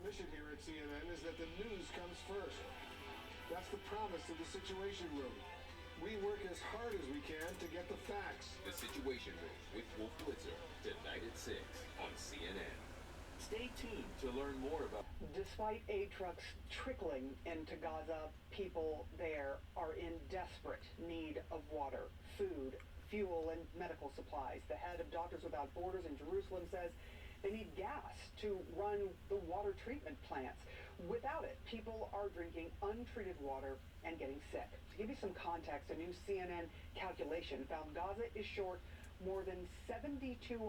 Our mission here at CNN is that the news comes first. That's the promise of the Situation Room. We work as hard as we can to get the facts. The Situation Room with Wolf Blitzer, tonight at 6 on CNN. Stay tuned to learn more about... Despite aid trucks trickling into Gaza, people there are in desperate need of water, food, fuel, and medical supplies. The head of Doctors Without Borders in Jerusalem says they need gas to run the water treatment plants. Without it, people are drinking untreated water and getting sick. To give you some context, a new CNN calculation found Gaza is short more than 7,200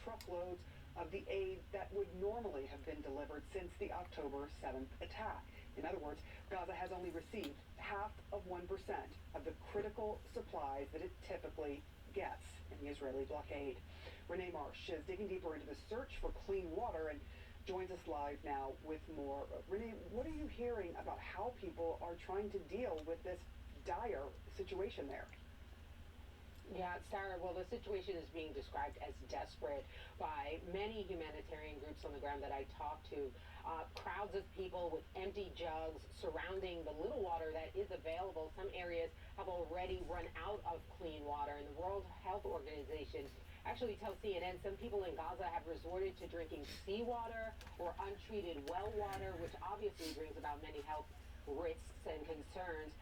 truckloads of the aid that would normally have been delivered since the October 7th attack. In other words, Gaza has only received half of 1% of the critical supplies that it typically gets in the Israeli blockade. Renee Marsh is digging deeper into the search for clean water and joins us live now with more. Renee, what are you hearing about how people are trying to deal with this dire situation there? Yeah, Sarah, well, the situation is being described as desperate by many humanitarian groups on the ground that I talked to. Crowds of people with empty jugs surrounding the little water that is available. Some areas have already run out of clean water, and the World Health Organization actually tells CNN some people in Gaza have resorted to drinking seawater or untreated well water, which obviously brings about many health risks and concerns.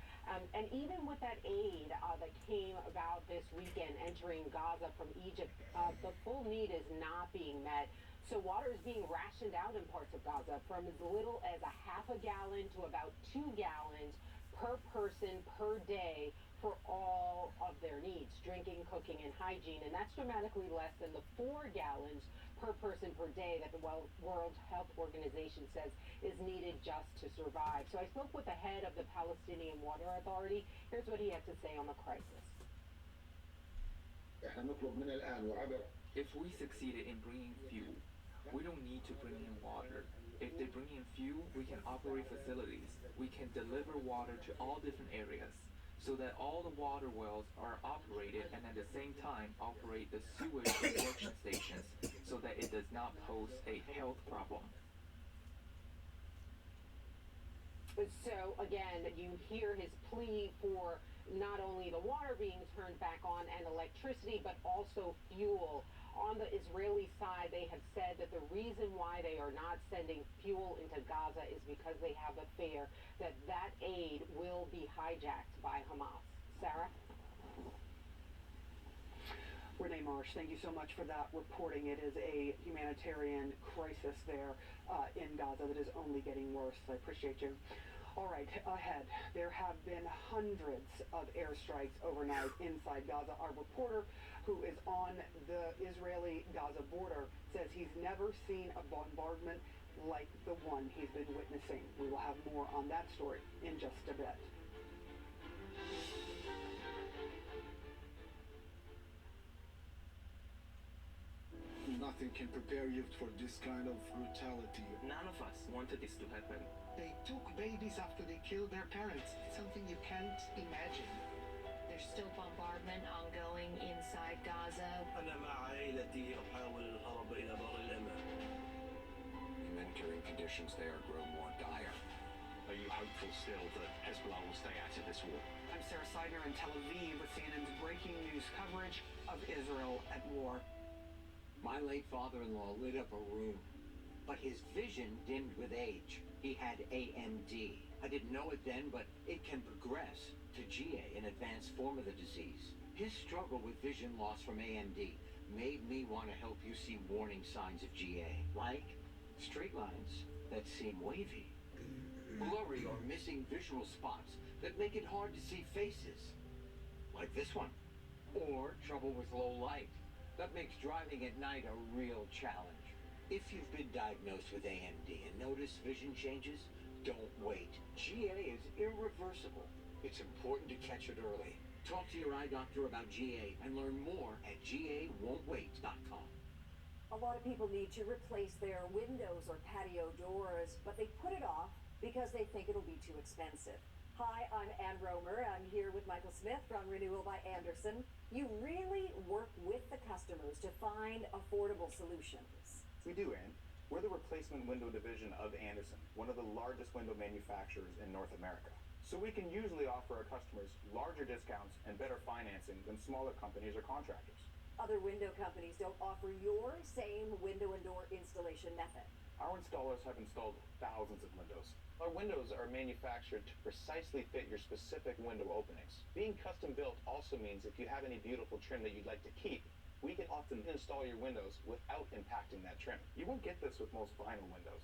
And even with that aid that came about this weekend entering Gaza from Egypt, the full need is not being met. So water is being rationed out in parts of Gaza from as little as a half a gallon to about 2 gallons per person per day for all of their needs, drinking, cooking, and hygiene. And that's dramatically less than the 4 gallons per person per day that the World Health Organization says is needed just to survive. So I spoke with the head of the Palestinian Water Authority. Here's what he had to say on the crisis. If we succeeded in bringing fuel, we don't need to bring in water. If they bring in fuel, we can operate facilities. We can deliver water to all different areas so that all the water wells are operated and at the same time operate the sewage collection stations so that it does not pose a health problem. So again, you hear his plea for not only the water being turned back on and electricity, but also fuel. On the Israeli side, they have said that the reason why they are not sending fuel into Gaza is because they have a fear that that aid will be hijacked by Hamas. Sarah? Renee Marsh, thank you so much for that reporting. It is a humanitarian crisis there in Gaza that is only getting worse. I appreciate you. All right, ahead, there have been hundreds of airstrikes overnight inside Gaza. Our reporter, who is on the Israeli-Gaza border, says he's never seen a bombardment like the one he's been witnessing. We will have more on that story in just a bit. Nothing can prepare you for this kind of brutality. None of us wanted this to happen. They took babies after they killed their parents. It's something you can't imagine. There's still bombardment ongoing inside Gaza. Humanitarian conditions there grow more dire. Are you hopeful still that Hezbollah will stay out of this war? I'm Sarah Seidner in Tel Aviv with CNN's breaking news coverage of Israel at war. My late father-in-law lit up a room, but his vision dimmed with age. He had AMD. I didn't know it then, but it can progress to GA, an advanced form of the disease. His struggle with vision loss from AMD made me want to help you see warning signs of GA, like straight lines that seem wavy, blurry or missing visual spots that make it hard to see faces, like this one, or trouble with low light that makes driving at night a real challenge. If you've been diagnosed with AMD and notice vision changes, don't wait. GA is irreversible. It's important to catch it early. Talk to your eye doctor about GA and learn more at gawon'twait.com. A lot of people need to replace their windows or patio doors, but they put it off because they think it'll be too expensive. Hi, I'm Ann Romer. I'm here with Michael Smith from Renewal by Andersen. You really work with the customers to find affordable solutions. We do, Ann. We're the replacement window division of Andersen, one of the largest window manufacturers in North America. So we can usually offer our customers larger discounts and better financing than smaller companies or contractors. Other window companies don't offer your same window and door installation method. Our installers have installed thousands of windows. Our windows are manufactured to precisely fit your specific window openings. Being custom built also means if you have any beautiful trim that you'd like to keep, we can often install your windows without impacting that trim. You won't get this with most vinyl windows.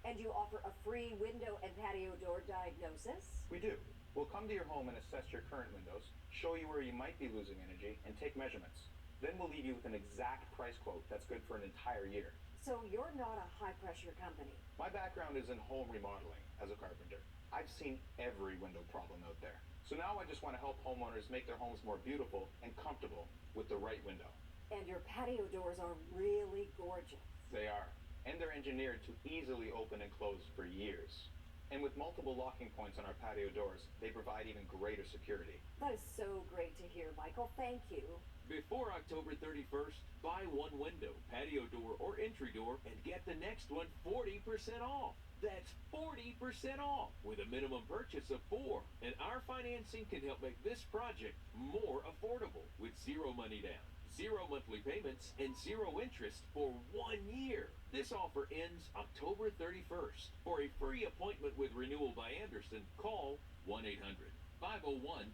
And you offer a free window and patio door diagnosis? We do. We'll come to your home and assess your current windows, show you where you might be losing energy, and take measurements. Then we'll leave you with an exact price quote that's good for an entire year. So you're not a high-pressure company. My background is in home remodeling as a carpenter. I've seen every window problem out there. So now I just want to help homeowners make their homes more beautiful and comfortable with the right window. And your patio doors are really gorgeous. They are. And they're engineered to easily open and close for years. And with multiple locking points on our patio doors, they provide even greater security. That is so great to hear, Michael. Thank you. Before October 31st, buy one window, patio door, or entry door and get the next one 40% off. That's 40% off with a minimum purchase of 4. And our financing can help make this project more affordable with zero money down, zero monthly payments, and zero interest for 1 year. This offer ends October 31st. For a free appointment with Renewal by Andersen, call 1-800-501-1400.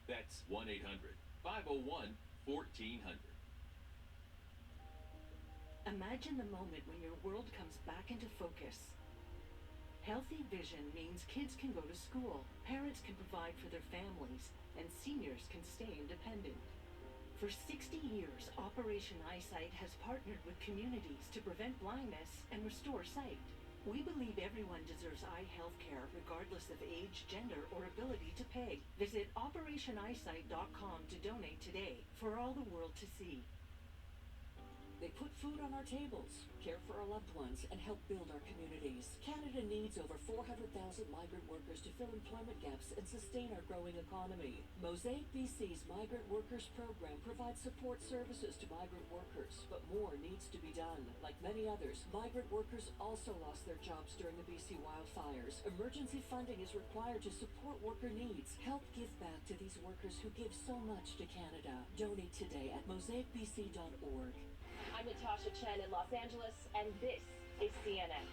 That's 1-800-501-1400. Imagine the moment when your world comes back into focus. Healthy vision means kids can go to school, parents can provide for their families, and seniors can stay independent. For 60 years, Operation Eyesight has partnered with communities to prevent blindness and restore sight. We believe everyone deserves eye health care regardless of age, gender, or ability to pay. Visit OperationEyesight.com to donate today for all the world to see. They put food on our tables, care for our loved ones, and help build our communities. Canada needs over 400,000 migrant workers to fill employment gaps and sustain our growing economy. Mosaic BC's Migrant Workers Program provides support services to migrant workers, but more needs to be done. Like many others, migrant workers also lost their jobs during the BC wildfires. Emergency funding is required to support worker needs. Help give back to these workers who give so much to Canada. Donate today at mosaicbc.org. I'm Natasha Chen in Los Angeles, and this is CNN.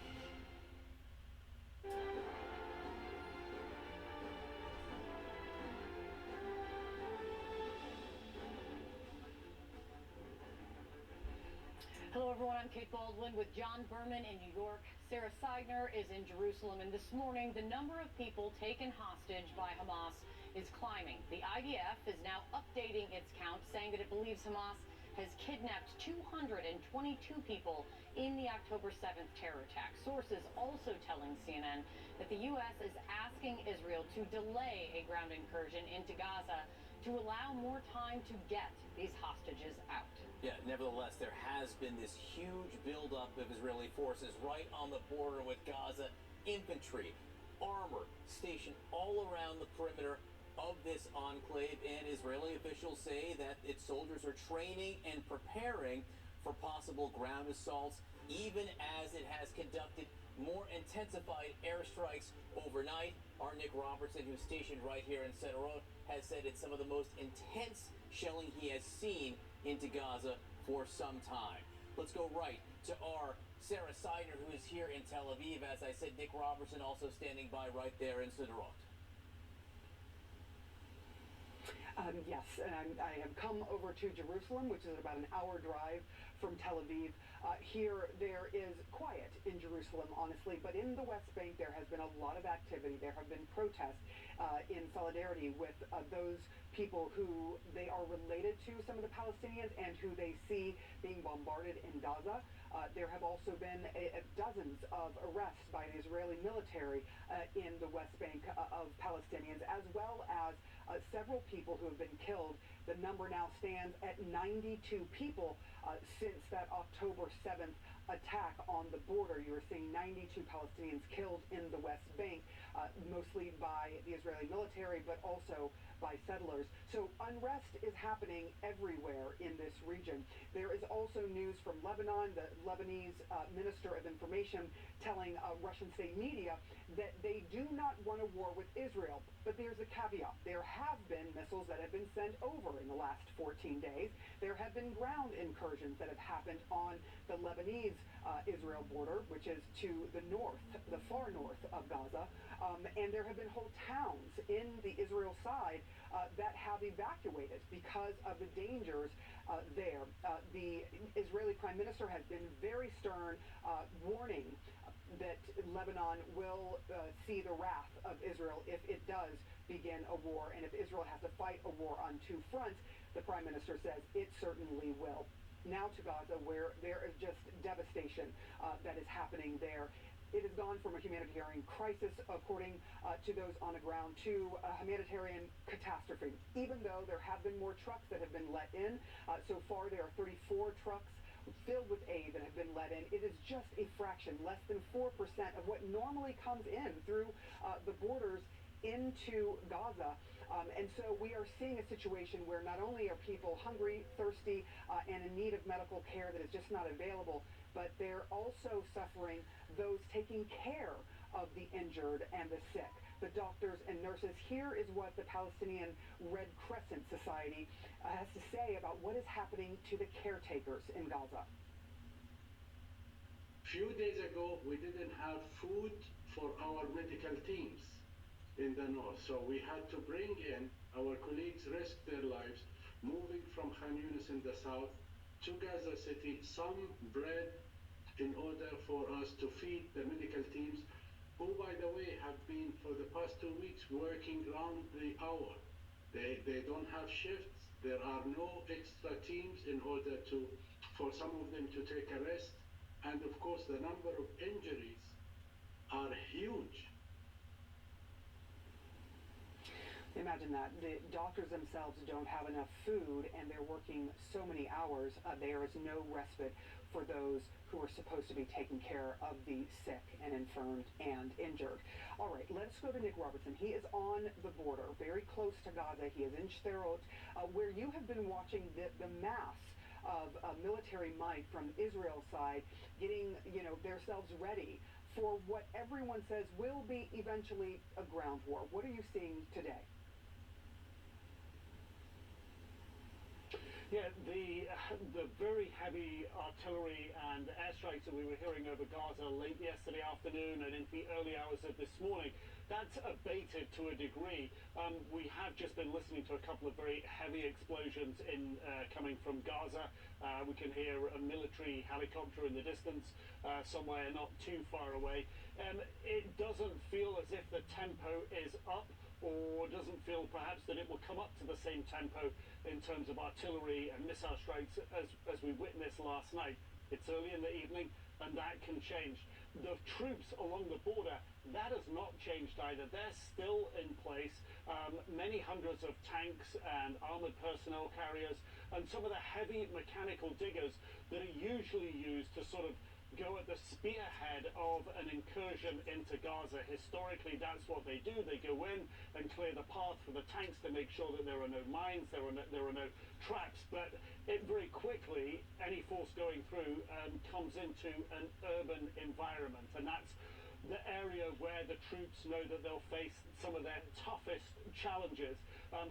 Hello everyone, I'm Kate Baldwin with John Berman in New York. Sarah Seidner is in Jerusalem, and this morning the number of people taken hostage by Hamas is climbing. The IDF is now updating its count, saying that it believes Hamas has kidnapped 222 people in the October 7th terror attack. Sources also telling CNN that the U.S. is asking Israel to delay a ground incursion into Gaza to allow more time to get these hostages out. Yeah, nevertheless, there has been this huge buildup of Israeli forces right on the border with Gaza. Infantry, armor stationed all around the perimeter of this enclave, and Israeli officials say that its soldiers are training and preparing for possible ground assaults, even as it has conducted more intensified airstrikes overnight. Our Nick Robertson, who's stationed right here in Sderot, has said it's some of the most intense shelling he has seen into Gaza for some time. Let's go right to our Sarah Seidner, who is here in Tel Aviv. As I said, Nick Robertson also standing by right there in Sderot. Yes, and I have come over to Jerusalem, which is about an hour drive from Tel Aviv. Here, there is quiet in Jerusalem, honestly, but in the West Bank, there has been a lot of activity. There have been protests in solidarity with those people who they are related to, some of the Palestinians, and who they see being bombarded in Gaza. There have also been dozens of arrests by the Israeli military in the West Bank of Palestinians, as well as several people who have been killed The number now stands at 92 people since that October 7th attack on the border. You are seeing 92 Palestinians killed in the West Bank, mostly by the Israeli military, but also by settlers. So unrest is happening everywhere in this region. There is also news from Lebanon. The Lebanese Minister of Information telling Russian state media that they do not want a war with Israel. But there's a caveat. There have been missiles that have been sent over in the last 14 days. There have been ground incursions that have happened on the Lebanese Israel border, which is to the north, the far north of Gaza. And there have been whole towns in the Israel side that have evacuated because of the dangers there. The Israeli Prime Minister has been very stern, warning that Lebanon will see the wrath of Israel if it does begin a war. And if Israel has to fight a war on two fronts, the Prime Minister says it certainly will. Now to Gaza, where there is just devastation that is happening there. It has gone from a humanitarian crisis, according to those on the ground, to a humanitarian catastrophe. Even though there have been more trucks that have been let in, so far there are 34 trucks filled with aid that have been let in. It is just a fraction, less than 4% of what normally comes in through the borders into Gaza. And so we are seeing a situation where not only are people hungry, thirsty, and in need of medical care that is just not available, but they're also suffering those taking care of the injured and the sick, the doctors and nurses. Here is what the Palestinian Red Crescent Society has to say about what is happening to the caretakers in Gaza. Few days ago, we didn't have food for our medical teams in the north, so we had to bring in, our colleagues risked their lives moving from Khan Yunis in the south to Gaza City, some bread in order for us to feed the medical teams, who, by the way, have been for the past 2 weeks working round the hour. They don't have shifts. There are no extra teams in order for some of them to take a rest. And of course, the number of injuries are huge. Imagine that. The doctors themselves don't have enough food, and they're working so many hours. There is no respite for those who are supposed to be taking care of the sick and infirmed and injured. All right, let's go to Nick Robertson. He is on the border, very close to Gaza. He is in Sderot, where you have been watching the mass of military might from Israel's side getting, themselves ready for what everyone says will be eventually a ground war. What are you seeing today? Yeah, the very heavy artillery and airstrikes that we were hearing over Gaza late yesterday afternoon and into the early hours of this morning, that's abated to a degree. We have just been listening to a couple of very heavy explosions coming from Gaza. We can hear a military helicopter in the distance somewhere not too far away. It doesn't feel as if the tempo is up, or doesn't feel perhaps that it will come up to the same tempo in terms of artillery and missile strikes as we witnessed last night. It's early in the evening, and that can change. The troops along the border, that has not changed either. They're still in place. Many hundreds of tanks and armored personnel carriers and some of the heavy mechanical diggers that are usually used to sort of go at the spearhead of an incursion into Gaza. Historically, that's what they do. They go in and clear the path for the tanks to make sure that there are no mines, there are no traps. But it very quickly, any force going through comes into an urban environment, and that's the area where the troops know that they'll face some of their toughest challenges.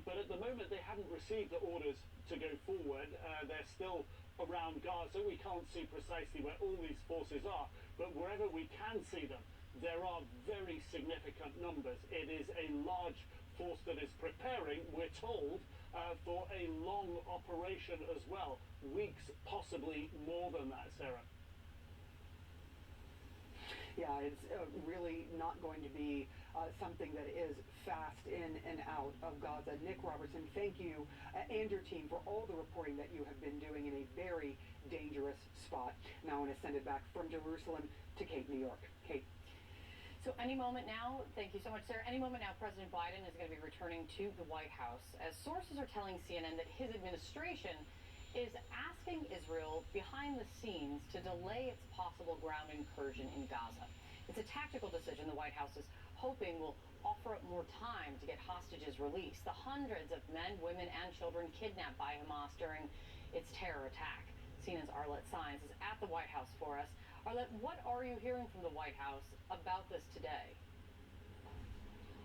But at the moment, they haven't received the orders to go forward. They're still around Gaza. We can't see precisely where all these forces are, but wherever we can see them, there are very significant numbers. It is a large force that is preparing, we're told, for a long operation as well. Weeks, possibly more than that, Sarah. Yeah, it's really not going to be something that is fast in and out of Gaza. Nick Robertson, thank you and your team for all the reporting that you have been doing in a very dangerous spot. Now I want to send it back from Jerusalem to Kate, New York. Kate. So any moment now, thank you so much, Sarah. Any moment now, President Biden is going to be returning to the White House, as sources are telling CNN that his administration is asking Israel behind the scenes to delay its possible ground incursion in Gaza. It's a tactical decision the White House is hoping will offer up more time to get hostages released. The hundreds of men, women, and children kidnapped by Hamas during its terror attack. CNN's Arlette Saenz is at the White House for us. Arlette, what are you hearing from the White House about this today?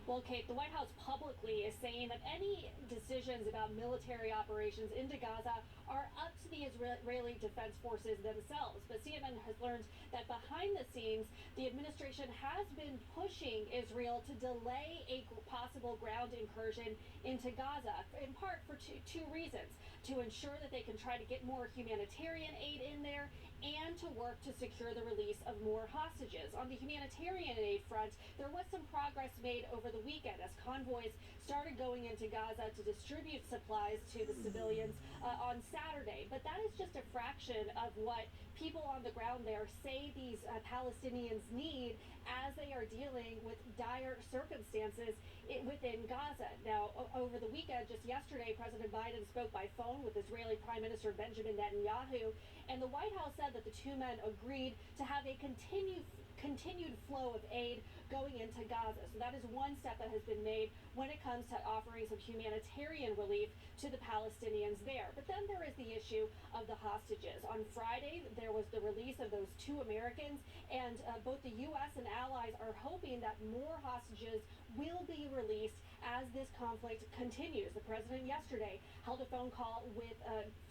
Well, Kate, the White House publicly is saying that any decisions about military operations into Gaza are up to the Israeli Defense Forces themselves. But CNN has learned that behind the scenes, the administration has been pushing Israel to delay a possible ground incursion into Gaza, in part for two reasons: to ensure that they can try to get more humanitarian aid in there, and to work to secure the release of more hostages. On the humanitarian aid front, there was some progress made over the weekend as convoys started going into Gaza to distribute supplies to the civilians on Saturday. But that is just a fraction of what people on the ground there say these Palestinians need as they are dealing with dire circumstances within Gaza. Now, over the weekend, just yesterday, President Biden spoke by phone with Israeli Prime Minister Benjamin Netanyahu, and the White House said that the two men agreed to have a continued flow of aid going into Gaza. So that is one step that has been made when it comes to offering some humanitarian relief to the Palestinians there. But then there is the issue of the hostages. On Friday, there was the release of those two Americans, and both the U.S. and allies are hoping that more hostages will be released as this conflict continues. The president yesterday held a phone call with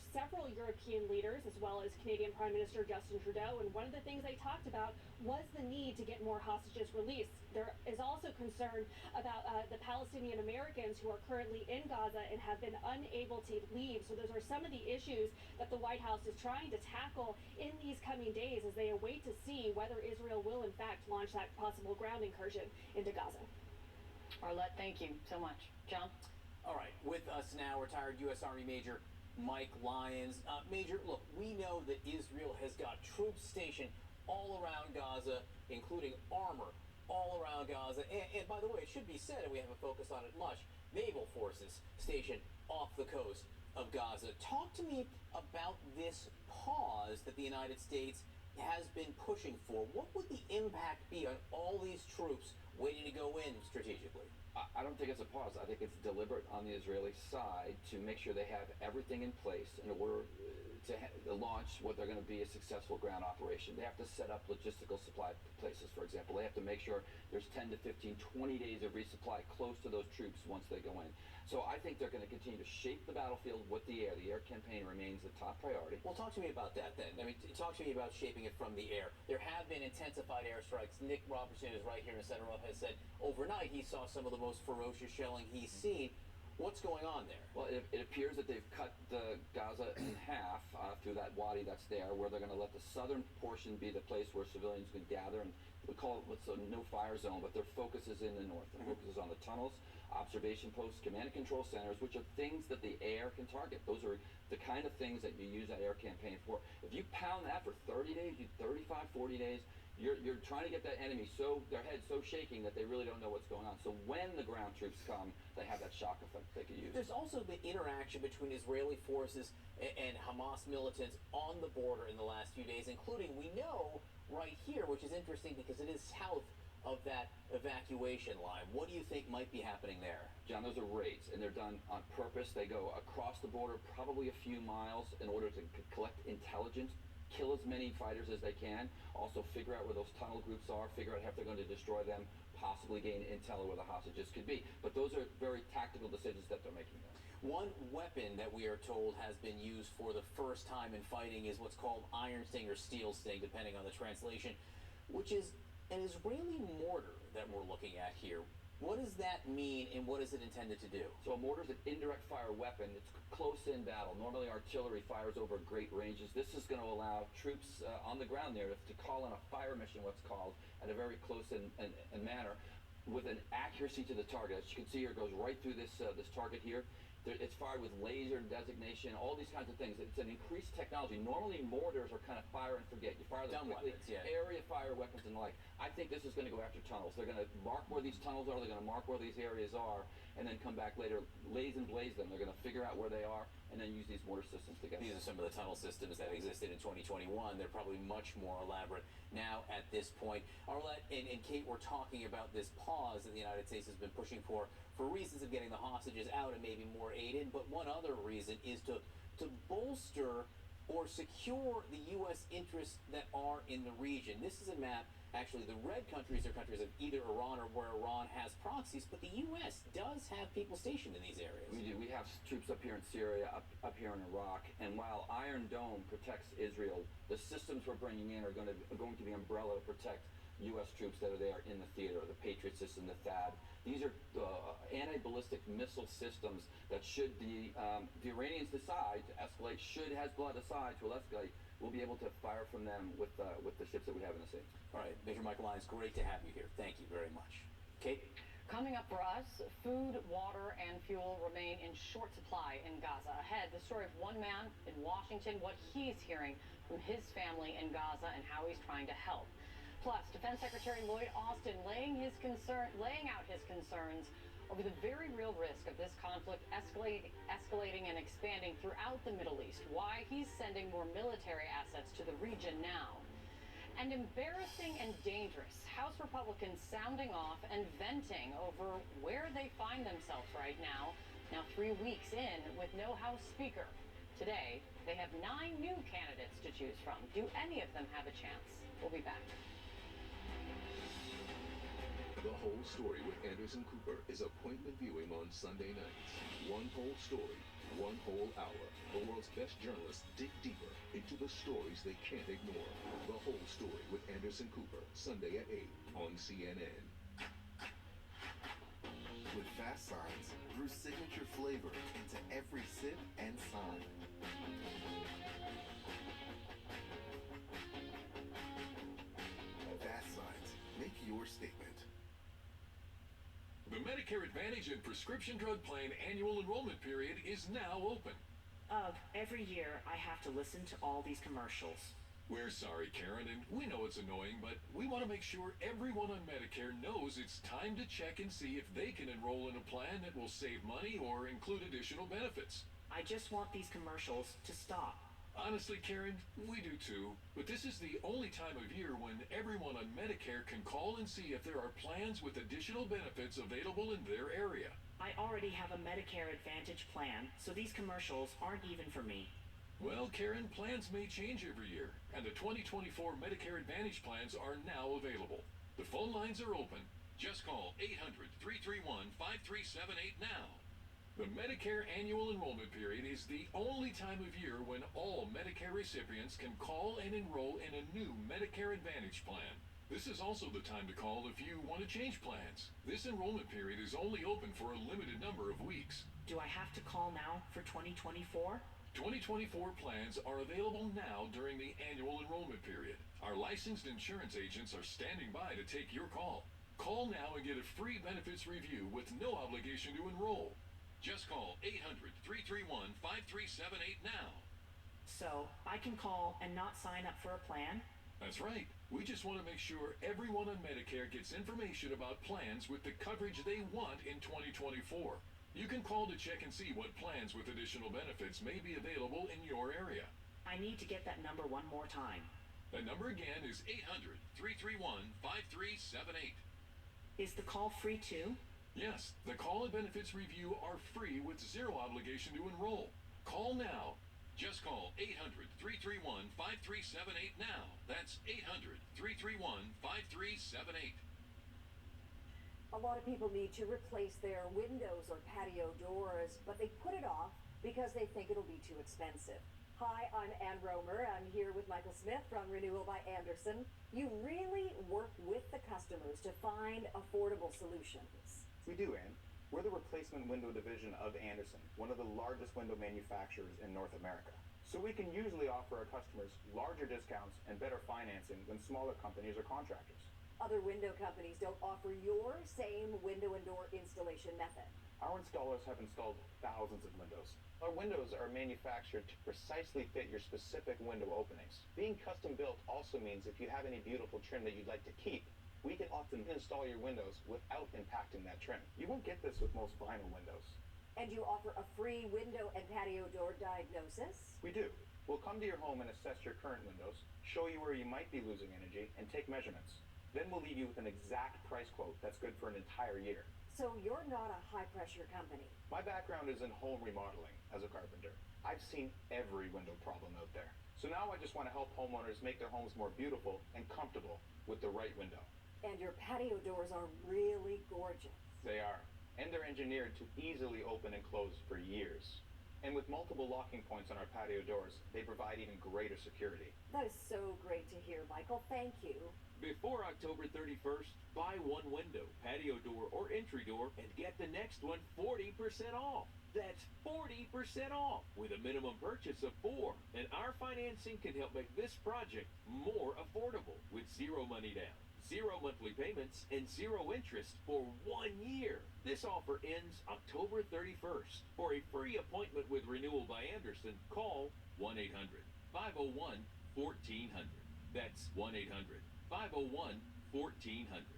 several European leaders, as well as Canadian Prime Minister Justin Trudeau, and one of the things they talked about was the need to get more hostages released. There is also concern about the Palestinian Americans who are currently in Gaza and have been unable to leave. So those are some of the issues that the White House is trying to tackle in these coming days as they await to see whether Israel will in fact launch that possible ground incursion into Gaza. Arlette, thank you so much. John? All right, with us now, retired U.S. Army Major Mike Lyons. Major, look, we know that Israel has got troops stationed all around Gaza, including armor all around Gaza. And by the way, it should be said, and we have a focus on it much, naval forces stationed off the coast of Gaza. Talk to me about this pause that the United States has been pushing for. What would the impact be on all these troops waiting to go in strategically? I don't think it's a pause. I think it's deliberate on the Israeli side to make sure they have everything in place in order to launch what they're going to be a successful ground operation. They have to set up logistical supply places, for example. They have to make sure there's 10 to 15, 20 days of resupply close to those troops once they go in. So I think they're going to continue to shape the battlefield with the air. The air campaign remains the top priority. Well, talk to me about that then. I mean, talk to me about shaping it from the air. There have been intensified airstrikes. Nick Robertson is right here in the center of, has said overnight he saw some of the most ferocious shelling he's seen. What's going on there? Well, it appears that they've cut the Gaza in half through that wadi that's there, where they're going to let the southern portion be the place where civilians can gather, and we call it what's a no-fire zone, but their focus is in the north. Their focus is on the tunnels, observation posts, command and control centers, which are things that the air can target. Those are the kind of things that you use that air campaign for. If you pound that for 30 days, 35, 40 days, you're trying to get that enemy their head so shaking that they really don't know what's going on. So when the ground troops come, they have that shock effect they can use. There's also been interaction between Israeli forces and Hamas militants on the border in the last few days, including, we know, right here, which is interesting because it is south of that evacuation line. What do you think might be happening there? John, those are raids, and they're done on purpose. They go across the border, probably a few miles, in order to collect intelligence, kill as many fighters as they can, also figure out where those tunnel groups are, figure out if they're going to destroy them, possibly gain intel where the hostages could be. But those are very tactical decisions that they're making there. One weapon that we are told has been used for the first time in fighting is what's called iron sting or steel sting, depending on the translation, which is an Israeli mortar that we're looking at here. What does that mean, and what is it intended to do? So a mortar is an indirect fire weapon. It's close-in battle. Normally artillery fires over great ranges. This is going to allow troops on the ground there to call in a fire mission, what's called, at a very close-in manner, with an accuracy to the target. As you can see here, it goes right through this target here. It's fired with laser designation, all these kinds of things. It's an increased technology. Normally mortars are kind of fire and forget. You fire them quickly, area fire weapons and the like. I think this is going to go after tunnels. They're going to mark where these tunnels are, they're going to mark where these areas are, and then come back later, laze and blaze them. They're going to figure out where they are, and then use these mortar systems together. These are some of the tunnel systems that existed in 2021. They're probably much more elaborate now at this point. Arlette and Kate were talking about this pause that the United States has been pushing for reasons of getting the hostages out and maybe more aid in, but one other reason is to bolster or secure the U.S. interests that are in the region. This is a map. Actually, the red countries are countries of either Iran or where Iran has proxies, but the U.S. does have people stationed in these areas. We do. We have troops up here in Syria, up here in Iraq, and while Iron Dome protects Israel, the systems we're bringing in are going to be umbrella to protect U.S. troops that are there in the theater, the Patriot system, the THAAD. These are anti-ballistic missile systems that should the Iranians decide to escalate, should Hezbollah decide to escalate, we'll be able to fire from them with the ships that we have in the sea. All right, Major Michael Lyons, great to have you here. Thank you very much. Kate? Coming up for us, food, water, and fuel remain in short supply in Gaza. Ahead, the story of one man in Washington, what he's hearing from his family in Gaza and how he's trying to help. Plus, Defense Secretary Lloyd Austin laying out his concerns over the very real risk of this conflict escalating and expanding throughout the Middle East, why he's sending more military assets to the region now. And embarrassing and dangerous, House Republicans sounding off and venting over where they find themselves right now 3 weeks in with no House Speaker. Today, they have 9 new candidates to choose from. Do any of them have a chance? We'll be back. The Whole Story with Anderson Cooper is appointment viewing on Sunday nights. One whole story, one whole hour. The world's best journalists dig deeper into the stories they can't ignore. The Whole Story with Anderson Cooper, Sunday at 8 on CNN. With Fast Signs, brew signature flavor into every sip and sign. Fast Signs, make your statement. The Medicare Advantage and Prescription Drug Plan annual enrollment period is now open. Every year I have to listen to all these commercials. We're sorry, Karen, and we know it's annoying, but we want to make sure everyone on Medicare knows it's time to check and see if they can enroll in a plan that will save money or include additional benefits. I just want these commercials to stop. Honestly, Karen, we do too, but this is the only time of year when everyone on Medicare can call and see if there are plans with additional benefits available in their area. I already have a Medicare Advantage plan, so these commercials aren't even for me. Well, Karen, plans may change every year, and the 2024 Medicare Advantage plans are now available. The phone lines are open. Just call 800-331-5378 now. The Medicare annual enrollment period is the only time of year when all Medicare recipients can call and enroll in a new Medicare Advantage plan. This is also the time to call if you want to change plans. This enrollment period is only open for a limited number of weeks. Do I have to call now for 2024? 2024 plans are available now during the annual enrollment period. Our licensed insurance agents are standing by to take your call. Call now and get a free benefits review with no obligation to enroll. Just call 800-331-5378 now. So, I can call and not sign up for a plan? That's right. We just want to make sure everyone on Medicare gets information about plans with the coverage they want in 2024. You can call to check and see what plans with additional benefits may be available in your area. I need to get that number one more time. The number again is 800-331-5378. Is the call free too? Yes, the call and benefits review are free with zero obligation to enroll. Call now. Just call 800-331-5378 now. That's 800-331-5378. A lot of people need to replace their windows or patio doors, but they put it off because they think it'll be too expensive. Hi, I'm Ann Romer. I'm here with Michael Smith from Renewal by Anderson. You really work with the customers to find affordable solutions. We do, Ann. We're the replacement window division of Anderson, one of the largest window manufacturers in North America. So we can usually offer our customers larger discounts and better financing than smaller companies or contractors. Other window companies don't offer your same window and door installation method. Our installers have installed thousands of windows. Our windows are manufactured to precisely fit your specific window openings. Being custom built also means if you have any beautiful trim that you'd like to keep, we can often install your windows without impacting that trim. You won't get this with most vinyl windows. And you offer a free window and patio door diagnosis? We do. We'll come to your home and assess your current windows, show you where you might be losing energy, and take measurements. Then we'll leave you with an exact price quote that's good for an entire year. So you're not a high-pressure company? My background is in home remodeling as a carpenter. I've seen every window problem out there. So now I just want to help homeowners make their homes more beautiful and comfortable with the right window. And your patio doors are really gorgeous. They are. And they're engineered to easily open and close for years. And with multiple locking points on our patio doors, they provide even greater security. That is so great to hear, Michael. Thank you. Before October 31st, buy one window, patio door, or entry door and get the next one 40% off. That's 40% off with a minimum purchase of 4. And our financing can help make this project more affordable with zero money down, 0 monthly payments, and 0 interest for 1 year. This offer ends October 31st. For a free appointment with Renewal by Andersen, call 1-800-501-1400. That's 1-800-501-1400.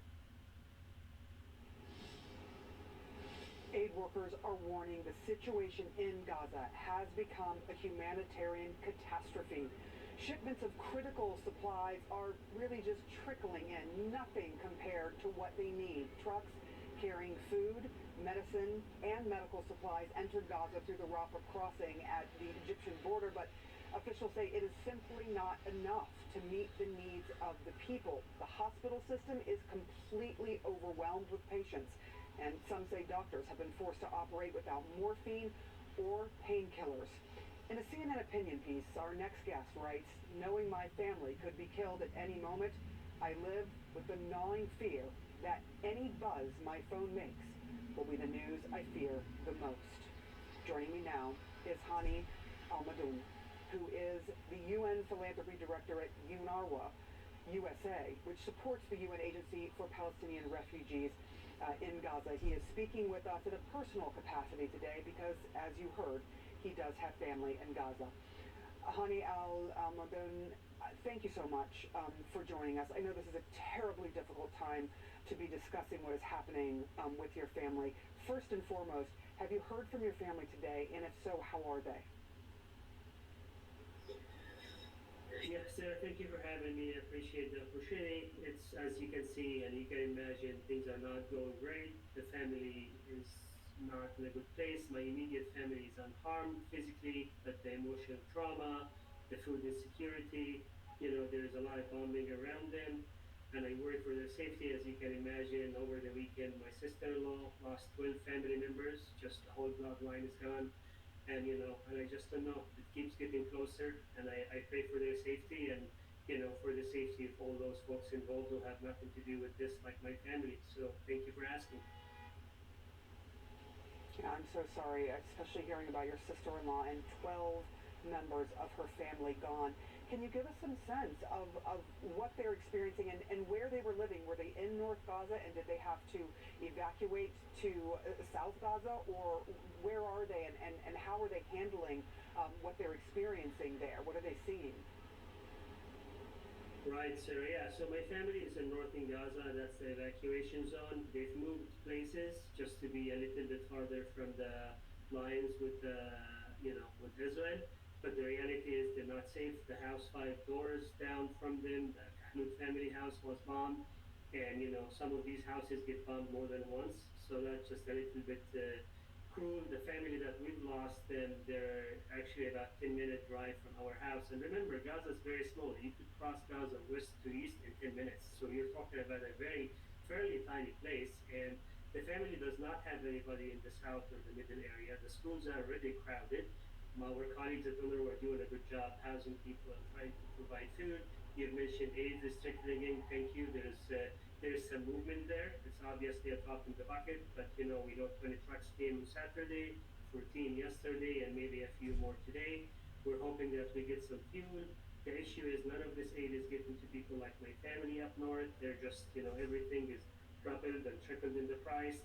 Aid workers are warning the situation in Gaza has become a humanitarian catastrophe. Shipments of critical supplies are really just trickling in, nothing compared to what they need. Trucks carrying food, medicine, and medical supplies entered Gaza through the Rafah crossing at the Egyptian border, but officials say it is simply not enough to meet the needs of the people. The hospital system is completely overwhelmed with patients, and some say doctors have been forced to operate without morphine or painkillers. In a CNN opinion piece, our next guest writes, "Knowing my family could be killed at any moment, I live with the gnawing fear that any buzz my phone makes will be the news I fear the most." Joining me now is Hani Almadoun, who is the UN Philanthropy Director at UNRWA USA, which supports the UN Agency for Palestinian Refugees in Gaza. He is speaking with us in a personal capacity today because, as you heard, he does have family in Gaza. Hani Almadoun, thank you so much for joining us. I know this is a terribly difficult time to be discussing what is happening with your family. First and foremost, have you heard from your family today, and if so, how are they? Yes, Sarah, thank you for having me. I appreciate the opportunity. It's, as you can see and you can imagine, things are not going great. The family is not in a good place. My immediate family is unharmed physically, but the emotional trauma, the food insecurity, there's a lot of bombing around them, and I worry for their safety. As you can imagine, over the weekend, my sister-in-law lost 12 family members. Just the whole bloodline is gone. And, and I just don't know. It keeps getting closer, and I pray for their safety and, for the safety of all those folks involved who have nothing to do with this, like my family. So thank you for asking. Yeah, I'm so sorry, especially hearing about your sister-in-law and 12 members of her family gone. Can you give us some sense of what they're experiencing and where they were living? Were they in North Gaza, and did they have to evacuate to South Gaza, or where are they, and how are they handling what they're experiencing there? What are they seeing? Right, Sarah. Yeah, so my family is in northern Gaza. That's the evacuation zone. They've moved places just to be a little bit farther from the lines with with Israel. But the reality is they're not safe. The house 5 doors down from them, the Kahnout family house was bombed. And, some of these houses get bombed more than once. So that's just a little bit cruel. The family that we've lost, they're actually about 10-minute drive from our house. And remember, Gaza is very small. You could cross Gaza west to east in 10 minutes. So you're talking about a fairly tiny place. And the family does not have anybody in the south or the middle area. The schools are already crowded. Our colleagues at UNRWA are doing a good job housing people and trying to provide food. You've mentioned aid is trickling in. Thank you. There's some movement there. It's obviously a drop in the bucket, but we know 20 trucks came Saturday, 14 yesterday, and maybe a few more today. We're hoping that we get some fuel. The issue is none of this aid is getting to people like my family up north. They're just, everything is doubled and tripled in the price.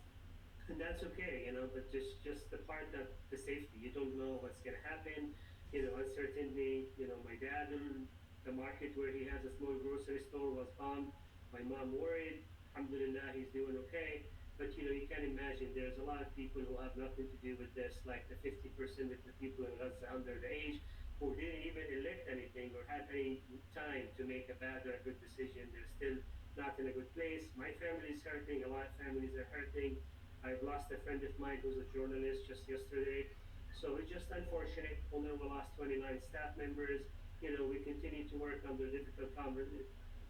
and that's okay, but just the part that the safety, you don't know what's gonna happen, uncertainty. My dad in the market where he has a small grocery store was bombed. My mom worried. Alhamdulillah, he's doing okay. But you can imagine there's a lot of people who have nothing to do with this, like the 50% of the people in Gaza under the age who didn't even elect anything or had any time to make a bad or a good decision. They're still not in a good place. My family is hurting. A lot of families are hurting. I've lost a friend of mine who's a journalist just yesterday. So it's just unfortunate. UNRWA lost 29 staff members. We continue to work under difficult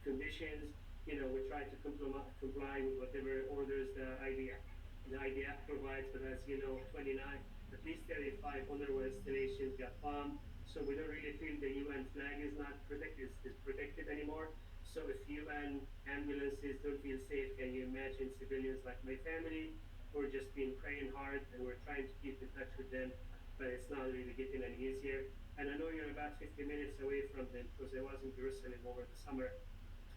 conditions. We try to comply with whatever orders the IDF provides, but as you know, 29, at least 35 UNRWA installations got bombed. So we don't really feel the UN flag is not protected anymore. So if UN ambulances don't feel safe, can you imagine civilians like my family who are just been praying hard, and we're trying to keep in touch with them, but it's not really getting any easier. And I know you're about 50 minutes away from them because I was in Jerusalem over the summer,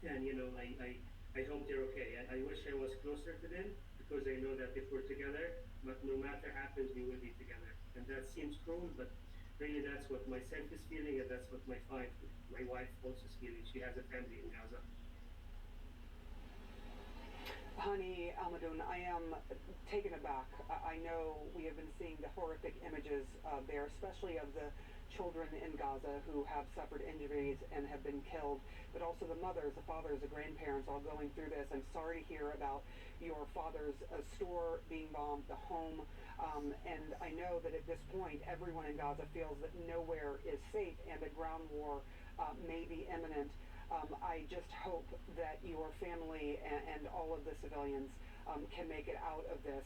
and I hope they're okay. I wish I was closer to them because I know that if we're together, but no matter happens, we will be together. And that seems cruel, but really that's what myself is feeling, and that's what my wife also is feeling. She has a family in Gaza. Hani Almadoun, I am taken aback. I know we have been seeing the horrific images there, especially of the children in Gaza who have suffered injuries and have been killed, but also the mothers, the fathers, the grandparents all going through this. I'm sorry to hear about your father's store being bombed, the home, and I know that at this point everyone in Gaza feels that nowhere is safe and a ground war may be imminent. I just hope that your family and all of the civilians can make it out of this,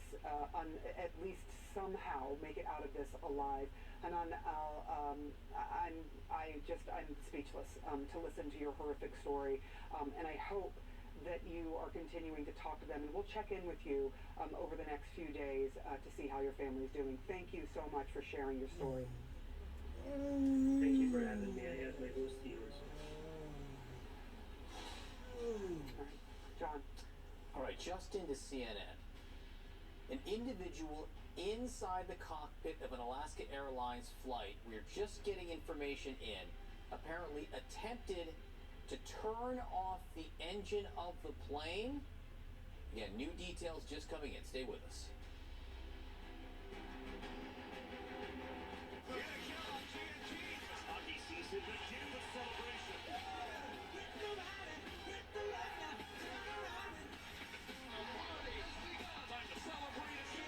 at least somehow make it out of this alive. Hanan, I'm speechless to listen to your horrific story, and I hope that you are continuing to talk to them, and we'll check in with you over the next few days to see how your family's doing. Thank you so much for sharing your story. Thank you for having me. I have my host viewers. John. All right, just into CNN. An individual inside the cockpit of an Alaska Airlines flight, we're just getting information in, apparently attempted to turn off the engine of the plane. Again, new details just coming in. Stay with us. Hockey season begins with celebration. Time to celebrate again.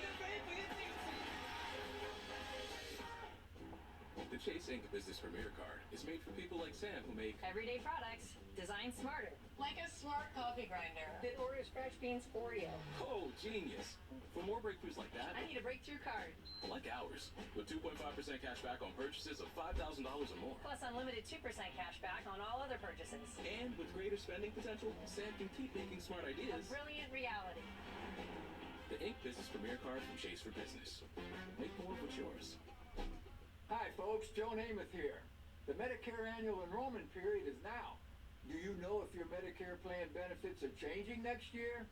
The Chase Ink Business Premier Card is made for people like Sam who make Everyday products designed smarter. Like a smart coffee grinder that orders fresh beans for you. Oh, genius. For more breakthroughs like that, I need a breakthrough card. like ours, with 2.5% cash back on purchases of $5,000 or more. Plus unlimited 2% cash back on all other purchases. And with greater spending potential, Sam can keep making smart A ideas. brilliant reality. The Ink Business Premier Card from Chase for Business. Make more of what's yours. Hi folks, Joe Namath here. The Medicare annual enrollment period is now. Do you know if your Medicare plan benefits are changing next year?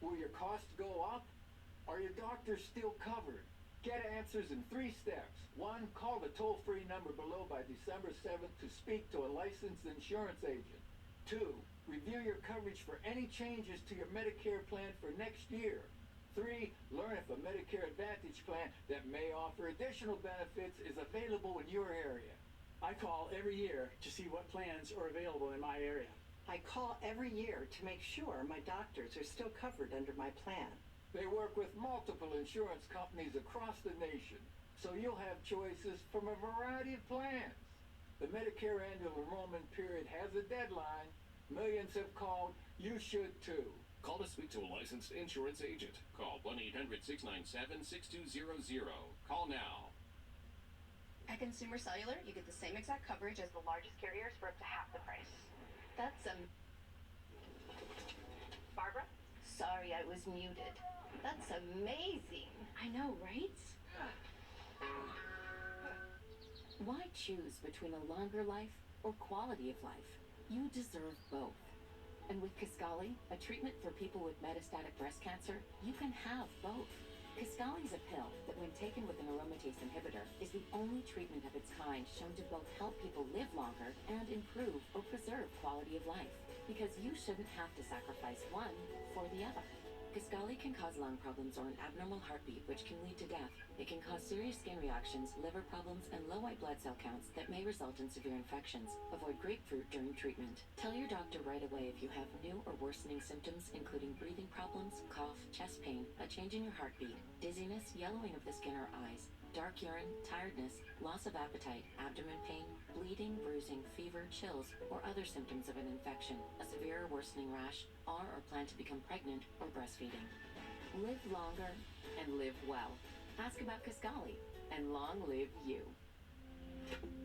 Will your costs go up? Are your doctors still covered? Get answers in 3 steps. 1, call the toll-free number below by December 7th to speak to a licensed insurance agent. 2, review your coverage for any changes to your Medicare plan for next year. 3, learn if a Medicare Advantage plan that may offer additional benefits is available in your area. I call every year to see what plans are available in my area. I call every year to make sure my doctors are still covered under my plan. They work with multiple insurance companies across the nation, so you'll have choices from a variety of plans. The Medicare annual enrollment period has a deadline. Millions have called. You should too. Call to speak to a licensed insurance agent. Call 1-800-697-6200. Call now. At Consumer Cellular, you get the same exact coverage as the largest carriers for up to half the price. That's Barbara? Sorry, I was muted. That's amazing. I know, right? Why choose between a longer life or quality of life? You deserve both. And with Kisqali, a treatment for people with metastatic breast cancer, you can have both. Kisqali is a pill that, when taken with an aromatase inhibitor, is the only treatment of its kind shown to both help people live longer and improve or preserve quality of life. Because you shouldn't have to sacrifice one for the other. Kisqali can cause lung problems or an abnormal heartbeat, which can lead to death. It can cause serious skin reactions, liver problems, and low white blood cell counts that may result in severe infections. Avoid grapefruit during treatment. Tell your doctor right away if you have new or worsening symptoms, including breathing problems, cough, chest pain, a change in your heartbeat, dizziness, yellowing of the skin or eyes, dark urine, tiredness, loss of appetite, abdomen pain, bleeding, bruising, fever, chills, or other symptoms of an infection, a severe or worsening rash, or plan to become pregnant or breastfeeding. Live longer and live well. Ask about Kisqali, and long live you.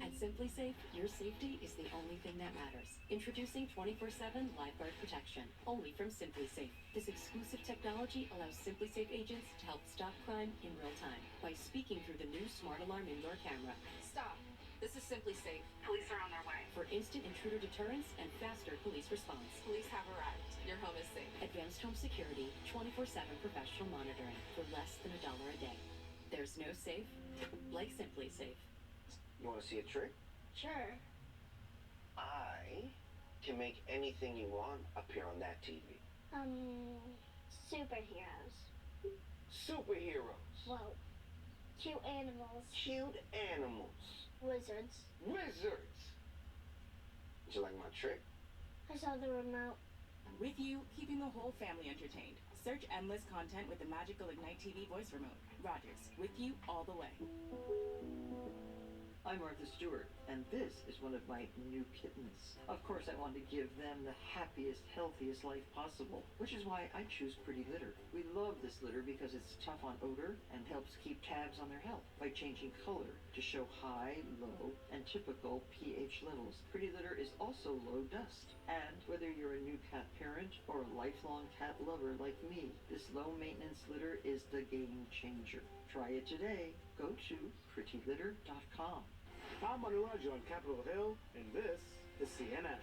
At Simply Safe, your safety is the only thing that matters. Introducing 24/7 Lifeguard Protection, only from Simply Safe. This exclusive technology allows Simply Safe agents to help stop crime in real time by speaking through the new Smart Alarm indoor camera. Stop. This is Simply Safe. Police are on their way. For instant intruder deterrence and faster police response. Police have arrived. Your home is safe. Advanced home security, 24/7 professional monitoring for less than $1 a day. There's no safe like Simply Safe. You want to see a trick? Sure. I can make anything you want appear on that TV. Superheroes. Superheroes. Well, cute animals. Cute animals. Wizards. Wizards. Would you like my trick? I saw the remote. With you, keeping the whole family entertained. Search endless content with the magical Ignite TV voice remote. Rogers, with you all the way. I'm Martha Stewart, and this is one of my new kittens. Of course, I want to give them the happiest, healthiest life possible, which is why I choose Pretty Litter. We love this litter because it's tough on odor and helps keep tabs on their health by changing color to show high, low, and typical pH levels. Pretty Litter is also low dust. And whether you're a new cat parent or a lifelong cat lover like me, this low-maintenance litter is the game changer. Try it today. Go to prettylitter.com. I'm Manuajo on Capitol Hill, and this is CNN.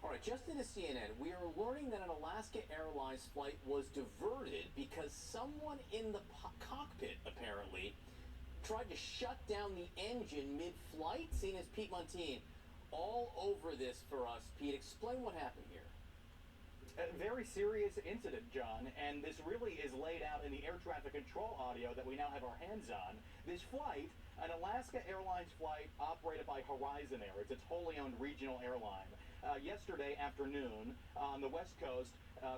All right, just into CNN, we are learning that an Alaska Airlines flight was diverted because someone in the cockpit, apparently, tried to shut down the engine mid-flight. Seen as Pete Montine all over this for us. Pete, explain what happened here. A very serious incident, John, and this really is laid out in the air traffic control audio that we now have our hands on. This flight, an Alaska Airlines flight operated by Horizon Air, it's its wholly owned regional airline, yesterday afternoon on the West Coast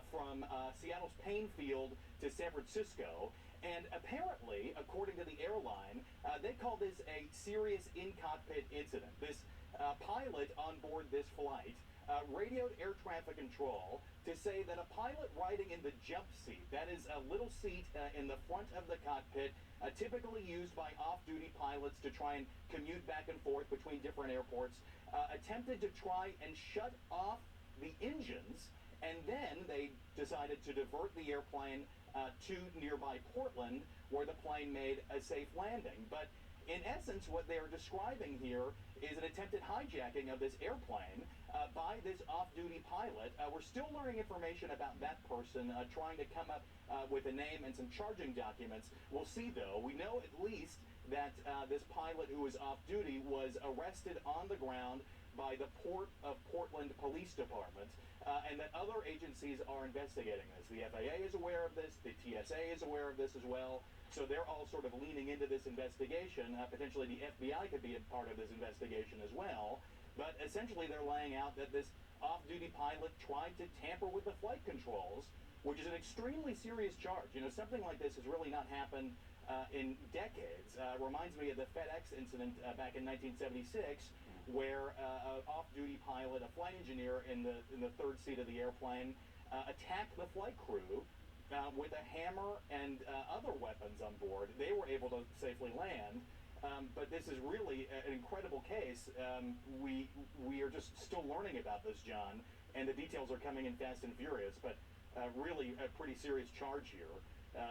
from Seattle's Paine-Field to San Francisco. And apparently, according to the airline, they call this a serious in-cockpit incident. This pilot on board this flight radioed air traffic control to say that a pilot riding in the jump seat, that is a little seat in the front of the cockpit, typically used by off-duty pilots to try and commute back and forth between different airports, attempted to try and shut off the engines, and then they decided to divert the airplane to nearby Portland, where the plane made a safe landing. But in essence, what they are describing here is an attempted hijacking of this airplane by this off-duty pilot. We're still learning information about that person, trying to come up with a name and some charging documents. We'll see, though. We know at least that this pilot who was off-duty was arrested on the ground by the Port of Portland Police Department, and that other agencies are investigating this. The FAA is aware of this. The TSA is aware of this as well. So they're all sort of leaning into this investigation. Potentially the FBI could be a part of this investigation as well. But essentially they're laying out that this off-duty pilot tried to tamper with the flight controls, which is an extremely serious charge. You know, something like this has really not happened in decades. Reminds me of the FedEx incident back in 1976, where an off-duty pilot, a flight engineer in the third seat of the airplane, attacked the flight crew with a hammer and other weapons on board. They were able to safely land, but this is really an incredible case. We are just still learning about this, John, and the details are coming in fast and furious, but really a pretty serious charge here.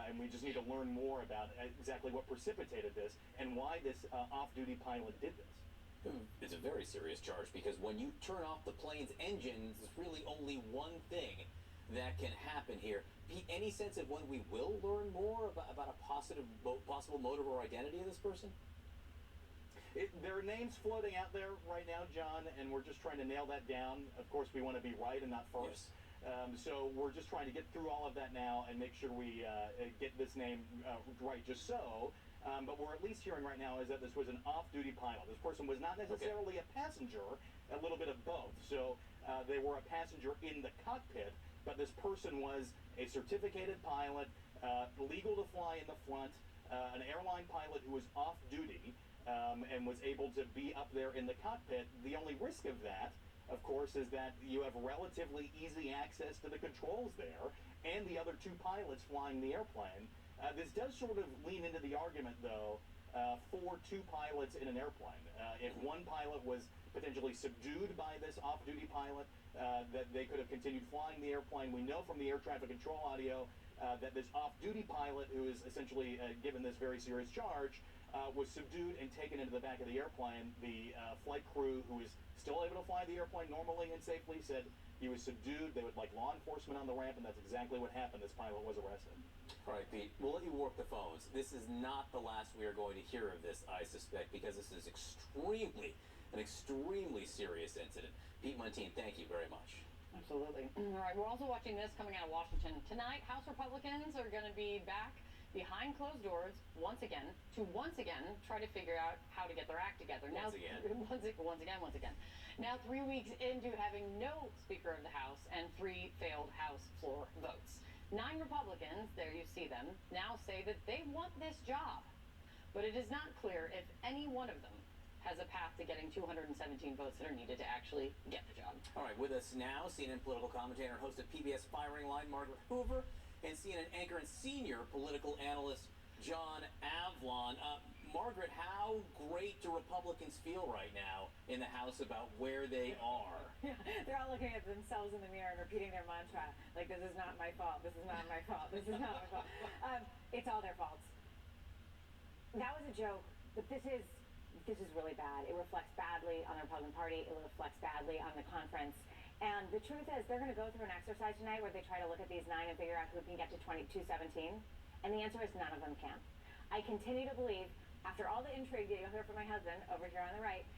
And we just need to learn more about exactly what precipitated this and why this off-duty pilot did this. It's a very serious charge because when you turn off the plane's engines, it's really only one thing that can happen here. Pete, any sense of when we will learn more about a possible motive or identity of this person? There are names floating out there right now, John, and we're just trying to nail that down. Of course, we want to be right and not first. Yes. So we're just trying to get through all of that now and make sure we get this name right just so. But we're at least hearing right now is that this was an off-duty pilot. This person was not necessarily a passenger, a little bit of both. So they were a passenger in the cockpit, but this person was a certificated pilot, legal to fly in the front, an airline pilot who was off-duty, and was able to be up there in the cockpit. The only risk of that, of course, is that you have relatively easy access to the controls there and the other two pilots flying the airplane. This does sort of lean into the argument, though, for two pilots in an airplane. If one pilot was potentially subdued by this off-duty pilot, that they could have continued flying the airplane. We know from the air traffic control audio that this off-duty pilot, who is essentially given this very serious charge, was subdued and taken into the back of the airplane. The flight crew, who is still able to fly the airplane normally and safely, said he was subdued. They would like law enforcement on the ramp, and that's exactly what happened. This pilot was arrested. All right, Pete, we'll let you work the phones. This is not the last we are going to hear of this, I suspect, because this is an extremely serious incident. Pete Muntean, thank you very much. Absolutely. All right, we're also watching this coming out of Washington. Tonight, House Republicans are going to be back behind closed doors once again try to figure out how to get their act together. Once again. Now 3 weeks into having no Speaker of the House and 3 failed House floor votes. 9 Republicans, there you see them, now say that they want this job. But it is not clear if any one of them has a path to getting 217 votes that are needed to actually get the job. All right, with us now, CNN political commentator and host of PBS Firing Line, Margaret Hoover, and CNN anchor and senior political analyst, John Avlon. Margaret, how great do Republicans feel right now in the House about where they are? Yeah, they're all looking at themselves in the mirror and repeating their mantra, like, this is not my fault, this is not my fault, this is not my fault. It's all their faults. That was a joke, but this is really bad. It reflects badly on the Republican Party. It reflects badly on the conference. And the truth is, they're going to go through an exercise tonight where they try to look at these 9 and figure out who can get to 217. And the answer is none of them can. I continue to believe, after all the intrigue that you'll hear from my husband over here on the right,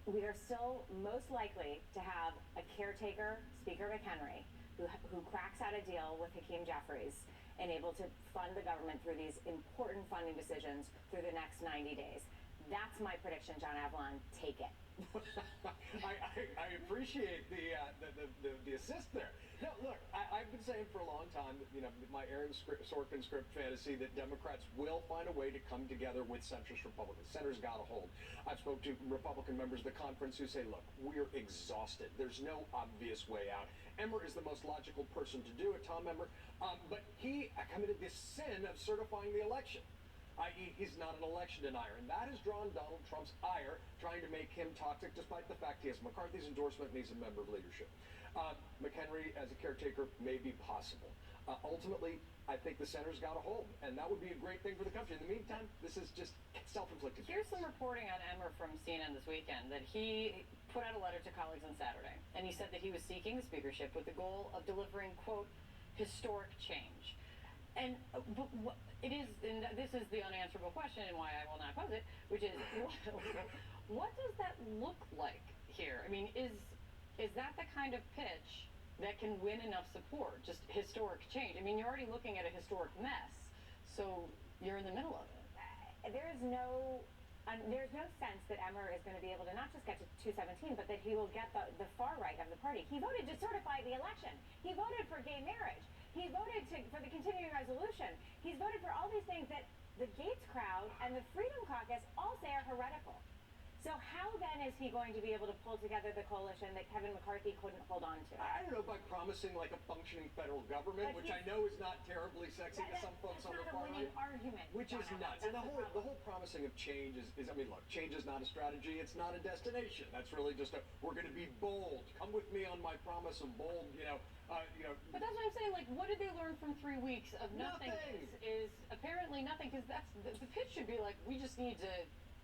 we are still most likely to have a caretaker, Speaker McHenry, who cracks out a deal with Hakeem Jeffries and able to fund the government through these important funding decisions through the next 90 days. That's my prediction, John Avlon. Take it. I appreciate the assist there. No, look, I've been saying for a long time that, my Aaron Sorkin script fantasy that Democrats will find a way to come together with centrist Republicans. Center's got a hold. I've spoke to Republican members of the conference who say, look, we're exhausted. There's no obvious way out. Emmer is the most logical person to do it, Tom Emmer, but he committed this sin of certifying the election. I.e., he's not an election denier, and that has drawn Donald Trump's ire, trying to make him toxic, despite the fact he has McCarthy's endorsement and he's a member of leadership. McHenry, as a caretaker, may be possible. Ultimately, I think the center's got a hold, and that would be a great thing for the country. In the meantime, this is just self-inflicted. Here's some reporting on Emmer from CNN this weekend, that he put out a letter to colleagues on Saturday, and he said that he was seeking the speakership with the goal of delivering, quote, historic change. And this is the unanswerable question, and why I will not pose it, which is, what does that look like here? I mean, is that the kind of pitch that can win enough support? Just historic change. I mean, you're already looking at a historic mess, so you're in the middle of it. There's no sense that Emmer is going to be able to not just get to 217, but that he will get the far right of the party. He voted to certify the election. He voted for gay marriage. He voted for the continuing resolution. He's voted for all these things that the Gates crowd and the Freedom Caucus all say are heretical. So how then is he going to be able to pull together the coalition that Kevin McCarthy couldn't hold on to? I don't know, by promising like a functioning federal government, which I know is not terribly sexy to some folks on the far right. That's not a winning argument. Which is nuts. And the whole promising of change is, I mean, look, change is not a strategy. It's not a destination. That's really just we're going to be bold. Come with me on my promise of bold, But that's what I'm saying. Like, what did they learn from 3 weeks of nothing? Is apparently nothing, because that's the pitch should be like, we just need to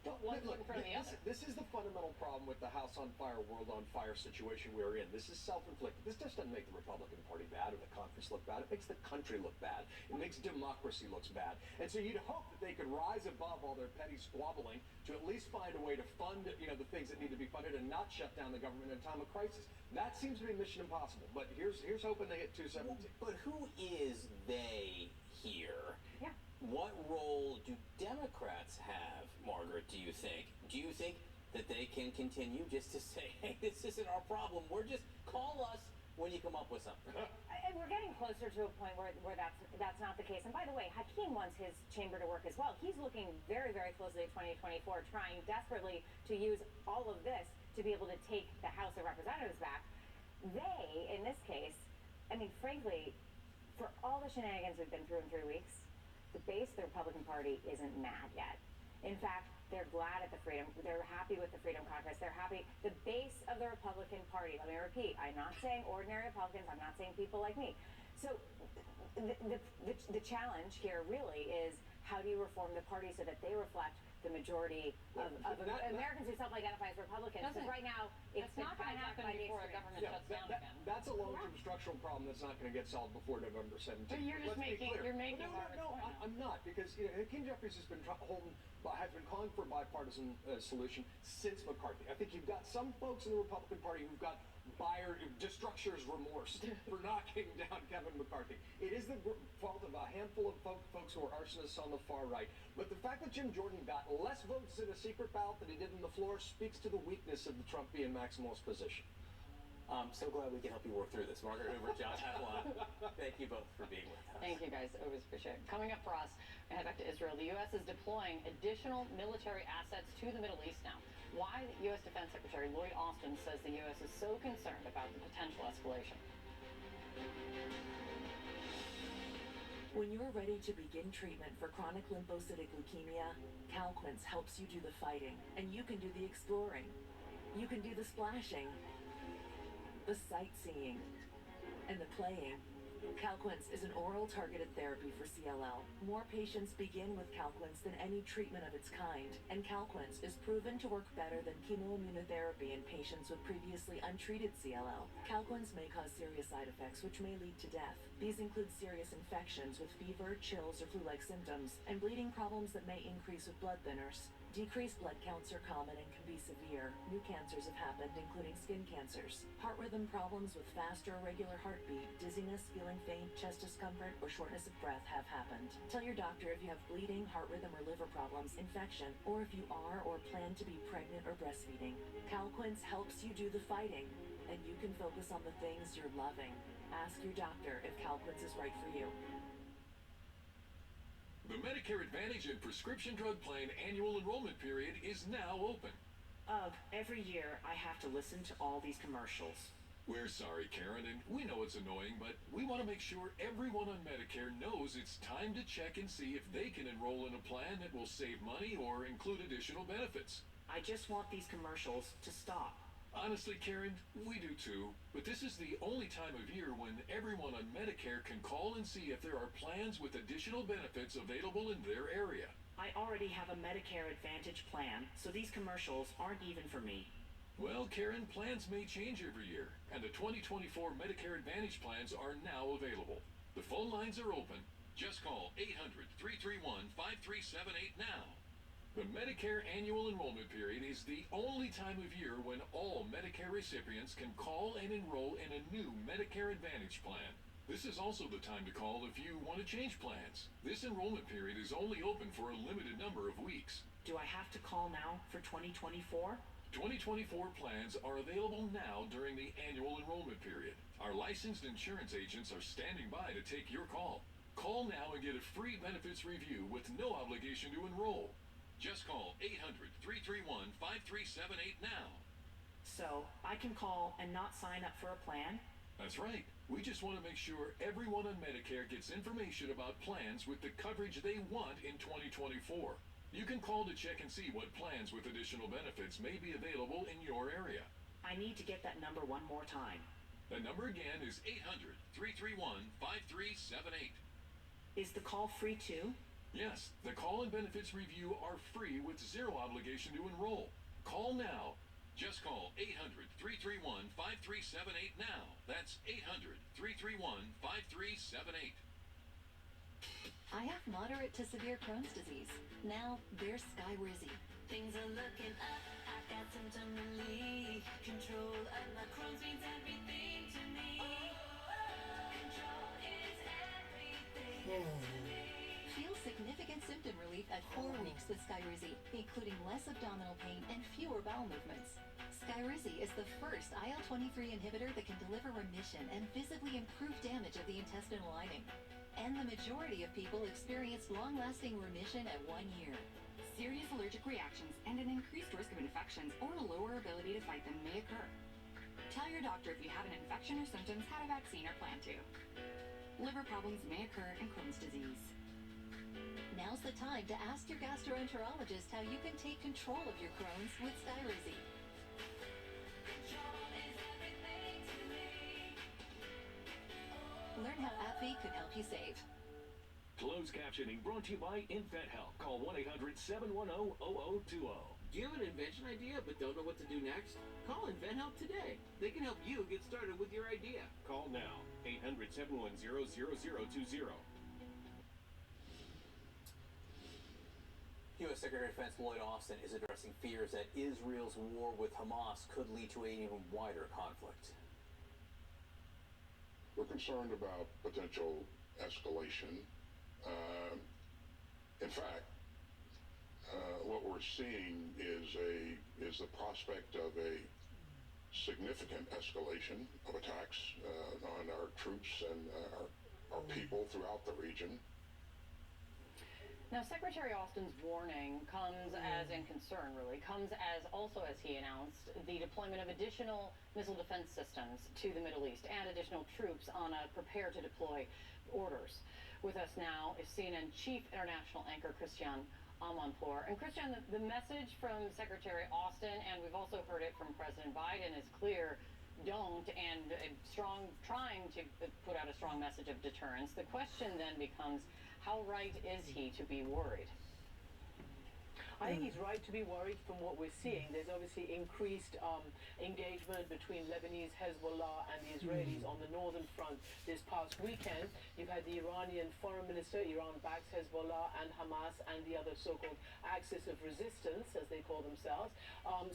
put one foot in front or the other. This is the fundamental problem with the House on Fire, World on Fire situation we're in. This is self-inflicted. This just doesn't make the Republican Party bad or the conference look bad. It makes the country look bad. It makes democracy look bad. And so you'd hope that they could rise above all their petty squabbling to at least find a way to fund, the things that need to be funded and not shut down the government in a time of crisis. That seems to be mission impossible. But here's hoping they hit 217. But who is they here? Yeah. What role do Democrats have, Margaret, do you think? Do you think that they can continue just to say, hey, this isn't our problem, just call us when you come up with something? And we're getting closer to a point where that's not the case. And by the way, Hakeem wants his chamber to work as well. He's looking very, very closely at 2024, trying desperately to use all of this to be able to take the House of Representatives back. They, in this case, I mean, frankly, for all the shenanigans we've been through in 3 weeks, the base of the Republican Party isn't mad yet. In fact, they're glad at the freedom. They're happy with the Freedom Caucus. They're happy. The base of the Republican Party, let me repeat, I'm not saying ordinary Republicans. I'm not saying people like me. So the challenge here really is, how do you reform the party so that they reflect the majority of Americans who self-identify as Republicans? Because right now, it's not going to happen before a government shuts down again. That's a long-term structural problem that's not going to get solved before November 17th. But you're just making No, I'm not, because Hakeem Jeffries has been calling for a bipartisan solution since McCarthy. I think you've got some folks in the Republican Party who've got destructure's remorse for knocking down Kevin McCarthy. It is the fault of a handful of folks who are arsonists on the far right. But the fact that Jim Jordan got less votes in a secret ballot than he did on the floor speaks to the weakness of the Trumpian maximalist position. I'm so glad we can help you work through this. Margaret Hoover, John Avalon, thank you both for being with us. Thank you, guys. Always appreciate it. Coming up for us, we head back to Israel. The U.S. is deploying additional military assets to the Middle East now. Why U.S. Defense Secretary Lloyd Austin says the U.S. is so concerned about the potential escalation. When you're ready to begin treatment for chronic lymphocytic leukemia, Calquence helps you do the fighting, and you can do the exploring. You can do the splashing, the sightseeing, and the playing. Calquence is an oral targeted therapy for CLL. More patients begin with Calquence than any treatment of its kind, and Calquence is proven to work better than chemoimmunotherapy in patients with previously untreated CLL. Calquence may cause serious side effects which may lead to death. These include serious infections with fever, chills, or flu-like symptoms, and bleeding problems that may increase with blood thinners. Decreased blood counts are common and can be severe. New cancers have happened, including skin cancers. Heart rhythm problems with fast or irregular heartbeat, dizziness, feeling faint, chest discomfort, or shortness of breath have happened. Tell your doctor if you have bleeding, heart rhythm, or liver problems, infection, or if you are or plan to be pregnant or breastfeeding. Calquence helps you do the fighting, and you can focus on the things you're loving. Ask your doctor if Calquence is right for you. The Medicare Advantage and Prescription Drug Plan annual enrollment period is now open. Every year I have to listen to all these commercials. We're sorry, Karen, and we know it's annoying, but we want to make sure everyone on Medicare knows it's time to check and see if they can enroll in a plan that will save money or include additional benefits. I just want these commercials to stop. Honestly, Karen, we do too, but this is the only time of year when everyone on Medicare can call and see if there are plans with additional benefits available in their area. I already have a Medicare Advantage plan, so these commercials aren't even for me. Well, Karen, plans may change every year, and the 2024 Medicare Advantage plans are now available. The phone lines are open. Just call 800-331-5378 now. The Medicare annual enrollment period is the only time of year when all Medicare recipients can call and enroll in a new Medicare Advantage plan. This is also the time to call if you want to change plans. This enrollment period is only open for a limited number of weeks. Do I have to call now for 2024? 2024 plans are available now during the annual enrollment period. Our licensed insurance agents are standing by to take your call. Call now and get a free benefits review with no obligation to enroll. Just call 800-331-5378 now. So, I can call and not sign up for a plan? That's right. We just want to make sure everyone on Medicare gets information about plans with the coverage they want in 2024. You can call to check and see what plans with additional benefits may be available in your area. I need to get that number one more time. The number again is 800-331-5378. Is the call free too? Yes, the call and benefits review are free with zero obligation to enroll. Call now. Just call 800-331-5378 now. That's 800-331-5378. I have moderate to severe Crohn's disease. Now there's Skyrizi. Things are looking up. I've got symptom relief. Control of my Crohn's means everything to me. Control is everything to me. Feel significant symptom relief at 4 weeks with Skyrizi, including less abdominal pain and fewer bowel movements. Skyrizi is the first IL-23 inhibitor that can deliver remission and visibly improve damage of the intestinal lining. And the majority of people experience long-lasting remission at 1 year. Serious allergic reactions and an increased risk of infections or a lower ability to fight them may occur. Tell your doctor if you have an infection or symptoms, had a vaccine, or plan to. Liver problems may occur in Crohn's disease. Now's the time to ask your gastroenterologist how you can take control of your Crohn's with Skyrizi. Learn how AbbVie could help you save. Closed captioning brought to you by InVetHelp. Call 1-800-710-0020. Do you have an invention idea but don't know what to do next? Call InventHelp today. They can help you get started with your idea. Call now. 800-710-0020. U.S. Secretary of Defense Lloyd Austin is addressing fears that Israel's war with Hamas could lead to an even wider conflict. We're concerned about potential escalation. In fact, what we're seeing is the prospect of a significant escalation of attacks on our troops and our people throughout the region. Now, Secretary Austin's warning comes as, and concern really, comes as also as he announced the deployment of additional missile defense systems to the Middle East and additional troops on a prepare to deploy orders. With us now is CNN Chief International Anchor Christiane Amanpour. And Christiane, the message from Secretary Austin, and we've also heard it from President Biden, is clear. Don't, and trying to put out a strong message of deterrence. The question then becomes, how right is he to be worried? I think he's right to be worried from what we're seeing. There's obviously increased engagement between Lebanese Hezbollah and the Israelis on the northern front this past weekend. You've had the Iranian foreign minister, Iran backs Hezbollah and Hamas and the other so-called axis of resistance, as they call themselves,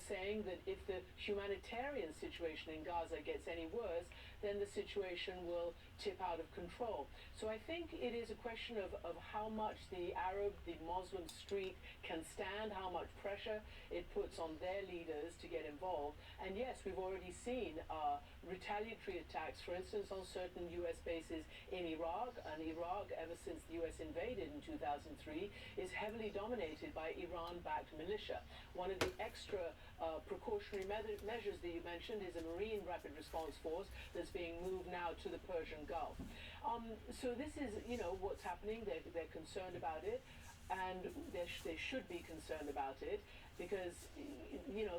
saying that if the humanitarian situation in Gaza gets any worse, then the situation will tip out of control. So I think it is a question of how much the Arab, the Muslim street can stand, how much pressure it puts on their leaders to get involved. And yes, we've already seen retaliatory attacks, for instance, on certain U.S. bases in Iraq. And Iraq, ever since the U.S. invaded in 2003, is heavily dominated by Iran-backed militia. One of the extra precautionary measures that you mentioned is a Marine Rapid Response Force that's being moved now to the Persian Gulf. So this is, what's happening. They're concerned about it, and they should be concerned about it, because,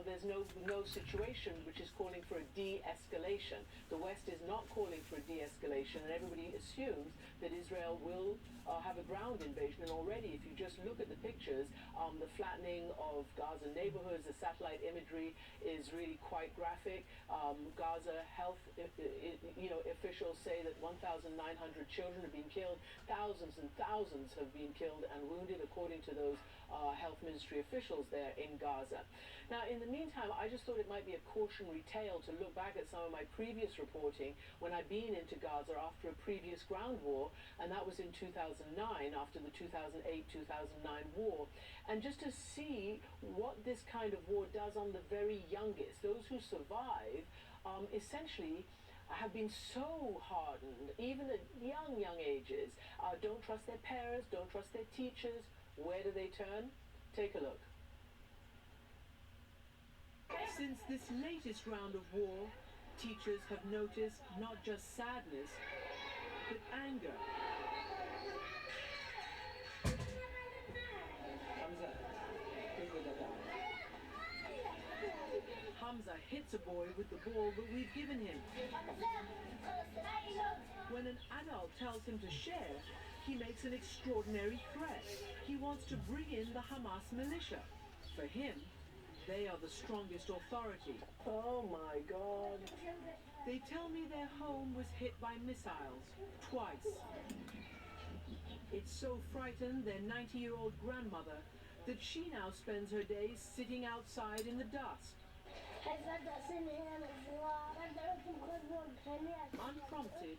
there's no situation which is calling for a de-escalation. The West is not calling for a de-escalation, and everybody assumes that Israel will have a ground invasion. And already, if you just look at the pictures, the flattening of Gaza neighborhoods, the satellite imagery is really quite graphic. Gaza health, officials say that 1,900 children have been killed. Thousands and thousands have been killed and wounded, according to those health ministry officials there in Gaza. Now, in the meantime, I just thought it might be a cautionary tale to look back at some of my previous reporting when I'd been into Gaza after a previous ground war, and that was in 2009, after the 2008-2009 war, and just to see what this kind of war does on the very youngest. Those who survive essentially have been so hardened, even at young ages, don't trust their parents, don't trust their teachers. Where do they turn? Take a look. Since this latest round of war, teachers have noticed not just sadness, but anger. Hamza hits a boy with the ball that we've given him. When an adult tells him to share, he makes an extraordinary threat. He wants to bring in the Hamas militia. For him, they are the strongest authority. Oh my God. They tell me their home was hit by missiles, twice. It's so frightened their 90-year-old grandmother that she now spends her days sitting outside in the dust. Unprompted,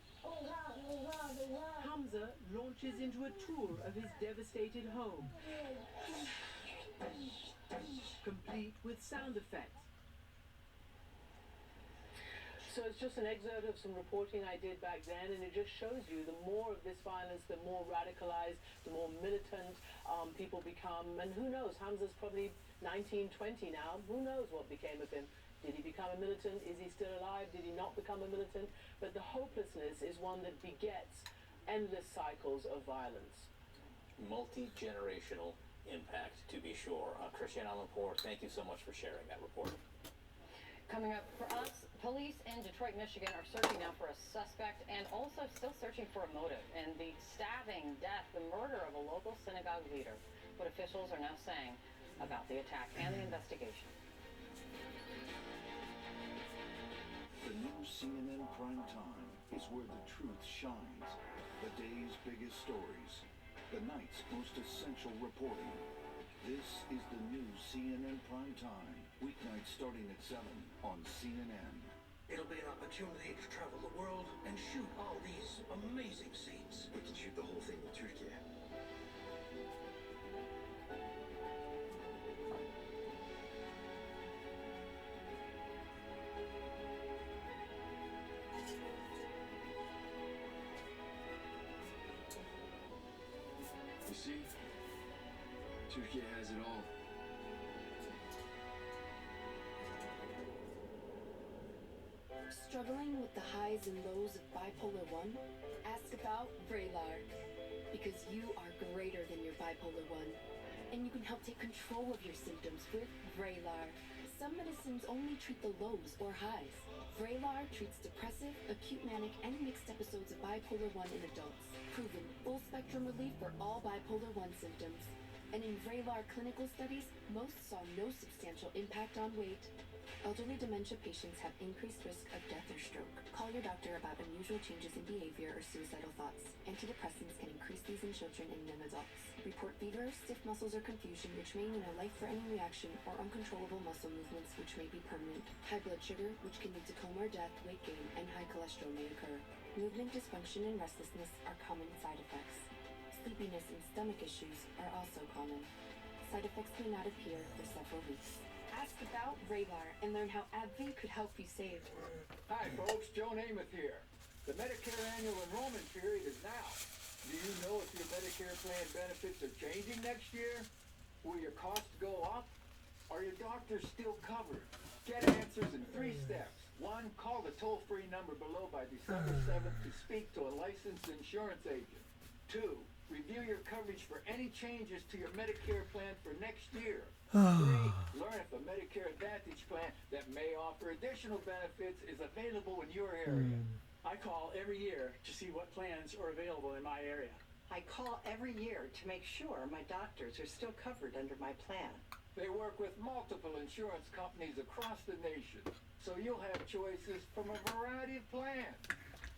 Hamza launches into a tour of his devastated home, complete with sound effects. So it's just an excerpt of some reporting I did back then, and it just shows you the more of this violence, the more radicalized, the more militant people become. And who knows, Hamza's probably 19, 20 now. Who knows what became of him? Did he become a militant? Is he still alive? Did he not become a militant? But the hopelessness is one that begets endless cycles of violence. Multi-generational impact, to be sure. Christiane Amanpour, thank you so much for sharing that report. Coming up for us, police in Detroit, Michigan are searching now for a suspect and also still searching for a motive in the stabbing, death, the murder of a local synagogue leader. What officials are now saying about the attack and the investigation. The new CNN Prime Time is where the truth shines. The day's biggest stories. The night's most essential reporting. This is the new CNN Prime Time. Weeknights starting at 7 on CNN. It'll be an opportunity to travel the world and shoot all these amazing scenes. We can shoot the whole thing in Turkey. You see, Turkey has it all. Struggling with the highs and lows of bipolar 1? Ask about Vraylar. Because you are greater than your bipolar 1. And you can help take control of your symptoms with Vraylar. Some medicines only treat the lows or highs. Vraylar treats depressive, acute manic, and mixed episodes of bipolar 1 in adults. Proven full-spectrum relief for all bipolar 1 symptoms. And in Vraylar clinical studies, most saw no substantial impact on weight. Elderly dementia patients have increased risk of death or stroke. Call your doctor about unusual changes in behavior or suicidal thoughts. Antidepressants can increase these in children and young adults. Report fever, stiff muscles or confusion, which may mean a life-threatening reaction, or uncontrollable muscle movements, which may be permanent. High blood sugar, which can lead to coma or death, weight gain, and high cholesterol may occur. Movement dysfunction and restlessness are common side effects. Sleepiness and stomach issues are also common. Side effects may not appear for several weeks. Ask about Vraylar and learn how AbbVie could help you save. Hi folks, Joe Namath here. The Medicare annual enrollment period is now. Do you know if your Medicare plan benefits are changing next year? Will your costs go up? Are your doctors still covered? Get answers in 3 steps. 1, call the toll-free number below by December 7th to speak to a licensed insurance agent. 2, review your coverage for any changes to your Medicare plan for next year. 3, learn if a Medicare Advantage plan that may offer additional benefits is available in your area. I call every year to see what plans are available in my area. I call every year to make sure my doctors are still covered under my plan. They work with multiple insurance companies across the nation, so you'll have choices from a variety of plans.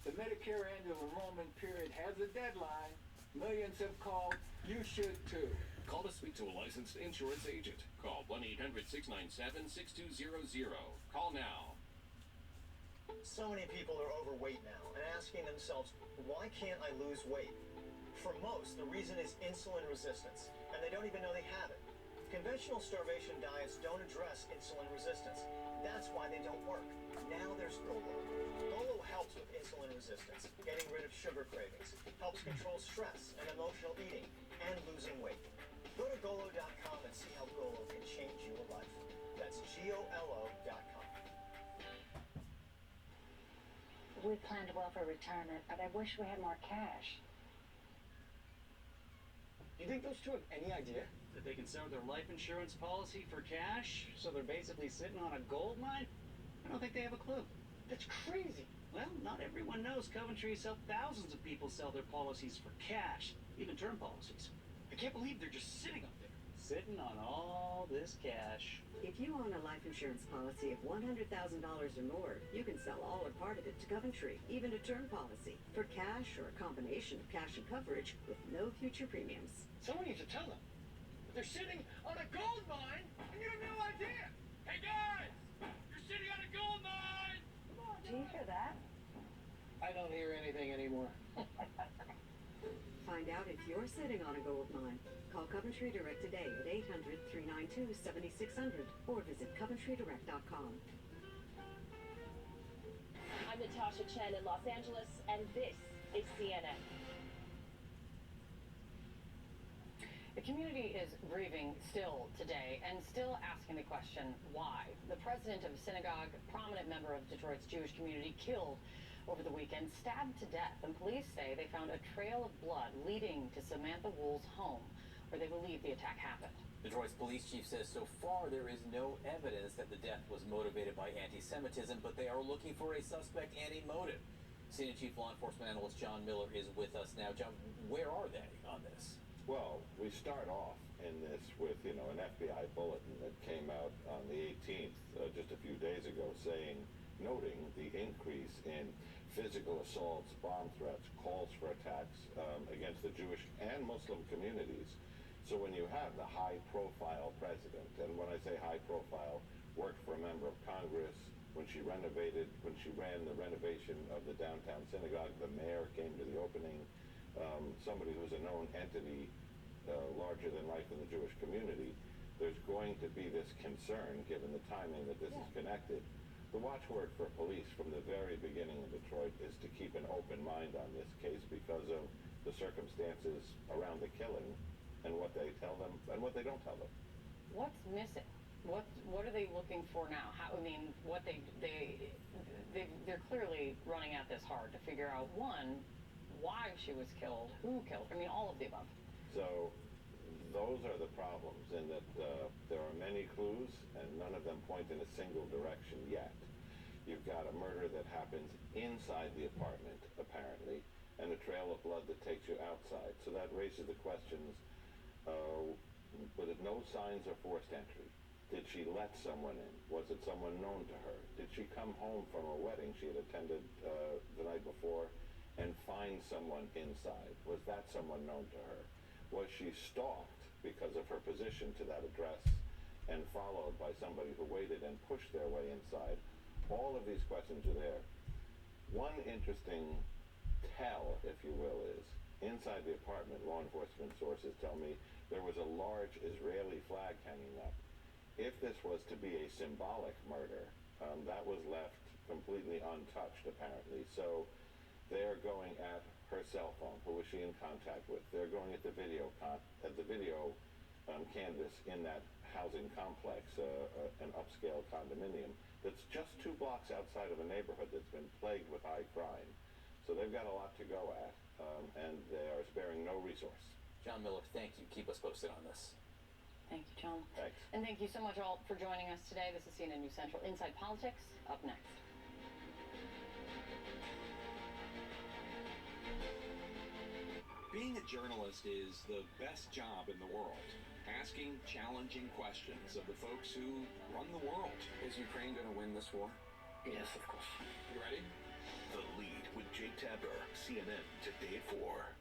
The Medicare annual enrollment period has a deadline. Millions have called. You should too. Call to speak to a licensed insurance agent. Call 1-800-697-6200. Call now. So many people are overweight now and asking themselves, why can't I lose weight? For most, the reason is insulin resistance, and they don't even know they have it. Conventional starvation diets don't address insulin resistance. That's why they don't work. Now there's Golo. Golo helps with insulin resistance, getting rid of sugar cravings, helps control stress and emotional eating, and losing weight. Go to Golo.com and see how Golo can change your life. That's GOLO.com. We planned well for retirement, but I wish we had more cash. Do you think those two have any idea that they can sell their life insurance policy for cash, so they're basically sitting on a gold mine? I don't think they have a clue. That's crazy. Well, not everyone knows Coventry's helped thousands of people sell their policies for cash, even term policies. I can't believe they're just sitting up there, sitting on all this cash. If you own a life insurance policy of $100,000 or more, you can sell all or part of it to Coventry, even a term policy, for cash or a combination of cash and coverage with no future premiums. Someone needs to tell them that they're sitting on a gold mine and you have no idea. Hey guys, you're sitting on a gold mine. Do you hear that? I don't hear anything anymore. Find out if you're sitting on a gold mine. Call Coventry Direct today at 800-392-7600 or visit CoventryDirect.com. I'm Natasha Chen in Los Angeles, and this is CNN. The community is grieving still today and still asking the question, why? The president of a synagogue, a prominent member of Detroit's Jewish community, killed over the weekend, stabbed to death, and police say they found a trail of blood leading to Samantha Wool's home, where they believe the attack happened. Detroit's police chief says so far there is no evidence that the death was motivated by anti-Semitism, but they are looking for a suspect and a motive. CNN Chief Law Enforcement Analyst John Miller is with us now. John, where are they on this? Well, we start off in this with, an FBI bulletin that came out on the 18th, just a few days ago, noting the increase in physical assaults, bomb threats, calls for attacks against the Jewish and Muslim communities. So when you have the high-profile president, and when I say high-profile, worked for a member of Congress, when she ran the renovation of the downtown synagogue, the mayor came to the opening, somebody who's a known entity larger than life in the Jewish community, there's going to be this concern, given the timing that this is connected. The watchword for police from the very beginning in Detroit is to keep an open mind on this case because of the circumstances around the killing and what they tell them and what they don't tell them. What's missing? What are they looking for now? They're clearly running at this hard to figure out, one, why she was killed, who killed her, all of the above. So those are the problems in that there are many clues and none of them point in a single direction yet. You've got a murder that happens inside the apartment, apparently, and a trail of blood that takes you outside. So that raises the questions, no signs of forced entry? Did she let someone in? Was it someone known to her? Did she come home from a wedding she had attended the night before and find someone inside? Was that someone known to her? Was she stalked because of her position to that address and followed by somebody who waited and pushed their way inside? All of these questions are there. One interesting tell, if you will, is inside the apartment, law enforcement sources tell me there was a large Israeli flag hanging up. If this was to be a symbolic murder, that was left completely untouched, apparently. So they're going at her cell phone. Who was she in contact with? They're going at the video canvas in that housing complex, an upscale condominium that's just 2 blocks outside of a neighborhood that's been plagued with high crime. So they've got a lot to go at, and they are sparing no resource. John Miller, thank you. Keep us posted on this. Thank you, John. Thanks. And thank you so much all for joining us today. This is CNN News Central Inside Politics. Up next. Being a journalist is the best job in the world. Asking challenging questions of the folks who run the world. Is Ukraine going to win this war? Yes, of course. You ready? The Lead with Jake Tapper, CNN Today at 4.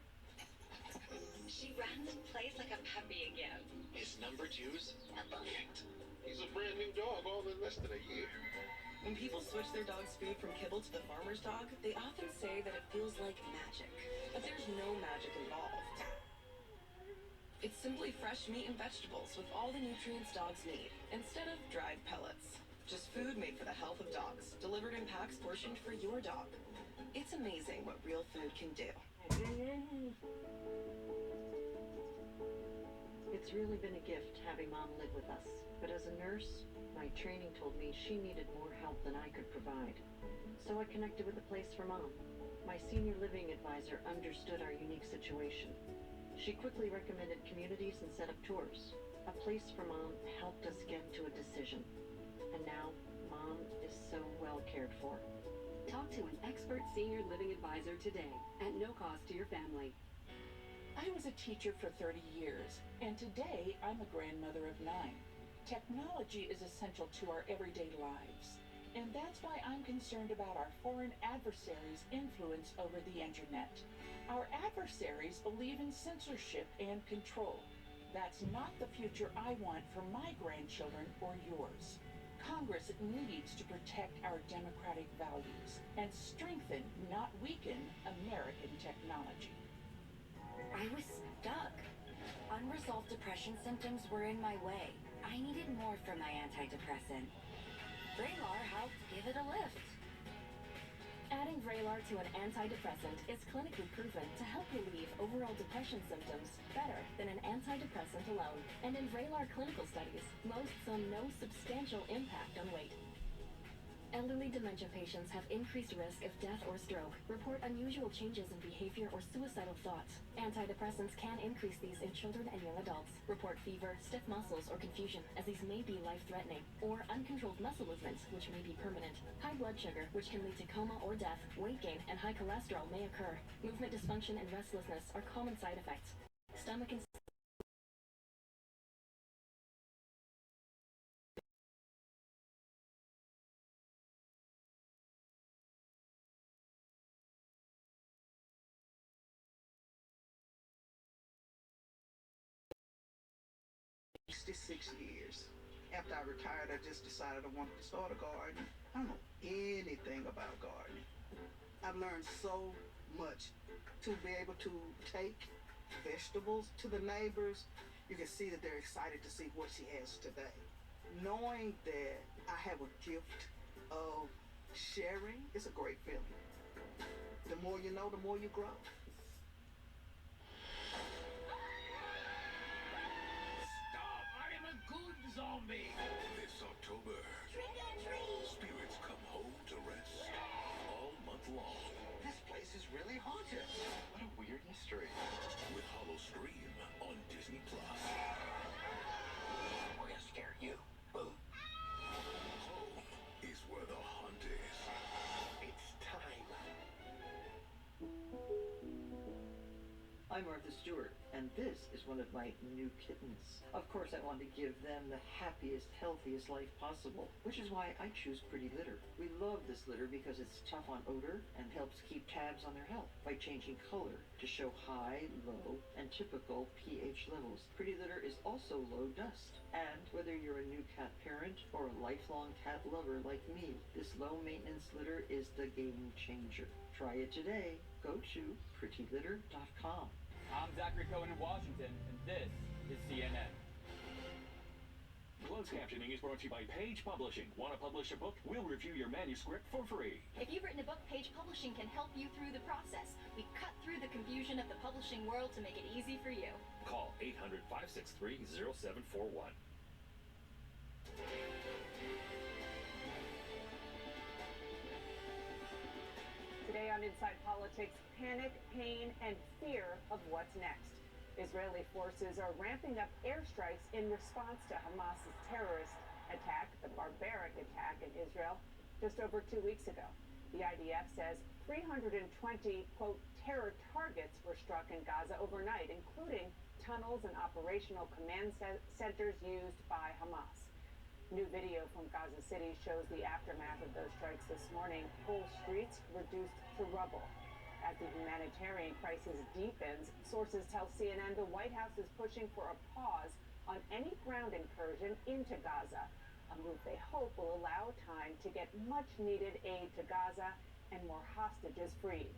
She runs and plays like a puppy again. His number 2's are perfect. He's a brand new dog all in less than a year. When people switch their dog's food from kibble to the farmer's dog, they often say that it feels like magic. But there's no magic involved. It's simply fresh meat and vegetables with all the nutrients dogs need, instead of dried pellets. Just food made for the health of dogs, delivered in packs portioned for your dog. It's amazing what real food can do. It's really been a gift having Mom live with us. But as a nurse, my training told me she needed more help than I could provide. So I connected with a place for Mom. My senior living advisor understood our unique situation. She quickly recommended communities and set up tours. A place for Mom helped us get to a decision. And now, Mom is so well cared for. Tell Talk to an expert senior living advisor today at no cost to your family. I was a teacher for 30 years, and today I'm a grandmother of 9. Technology is essential to our everyday lives, and that's why I'm concerned about our foreign adversaries' influence over the internet. Our adversaries believe in censorship and control. That's not the future I want for my grandchildren or yours. Congress needs to protect our democratic values and strengthen, not weaken, American technology. I was stuck. Unresolved depression symptoms were in my way. I needed more from my antidepressant. Vraylar helped give it a lift. Adding Vraylar to an antidepressant is clinically proven to help relieve overall depression symptoms better than an antidepressant alone. And in Vraylar clinical studies, most saw no substantial impact on weight. Elderly dementia patients have increased risk of death or stroke, report unusual changes in behavior or suicidal thoughts. Antidepressants can increase these in children and young adults, report fever, stiff muscles, or confusion, as these may be life-threatening, or uncontrolled muscle movements, which may be permanent. High blood sugar, which can lead to coma or death, weight gain, and high cholesterol may occur. Movement dysfunction and restlessness are common side effects. Stomach and 66 years. After I retired, I just decided I wanted to start a garden. I don't know anything about gardening. I've learned so much to be able to take vegetables to the neighbors. You can see that they're excited to see what she has today. Knowing that I have a gift of sharing is a great feeling. The more you know, the more you grow. Zombie. This October, trick or treat. Spirits come home to rest all month long. This place is really haunted. What a weird mystery. With Hollow Scream on Disney Plus. We're gonna scare you. Boo. Home is where the hunt is. It's time. I'm Martha Stewart, and this is one of my new kittens. Of course, I want to give them the happiest, healthiest life possible, which is why I choose Pretty Litter. We love this litter because it's tough on odor and helps keep tabs on their health by changing color to show high, low, and typical pH levels. Pretty Litter is also low dust. And whether you're a new cat parent or a lifelong cat lover like me, this low-maintenance litter is the game changer. Try it today. Go to prettylitter.com. I'm Zachary Cohen in Washington, and this is CNN. Closed captioning is brought to you by Page Publishing. Want to publish a book? We'll review your manuscript for free. If you've written a book, Page Publishing can help you through the process. We cut through the confusion of the publishing world to make it easy for you. Call 800-563-0741. Today on Inside Politics, panic, pain, and fear of what's next. Israeli forces are ramping up airstrikes in response to Hamas's terrorist attack, the barbaric attack in Israel, just over 2 weeks ago. The IDF says 320, quote, terror targets were struck in Gaza overnight, including tunnels and operational command centers used by Hamas. New video from Gaza City shows the aftermath of those strikes this morning. Whole streets reduced to rubble. As the humanitarian crisis deepens, sources tell CNN the White House is pushing for a pause on any ground incursion into Gaza, a move they hope will allow time to get much-needed aid to Gaza and more hostages freed.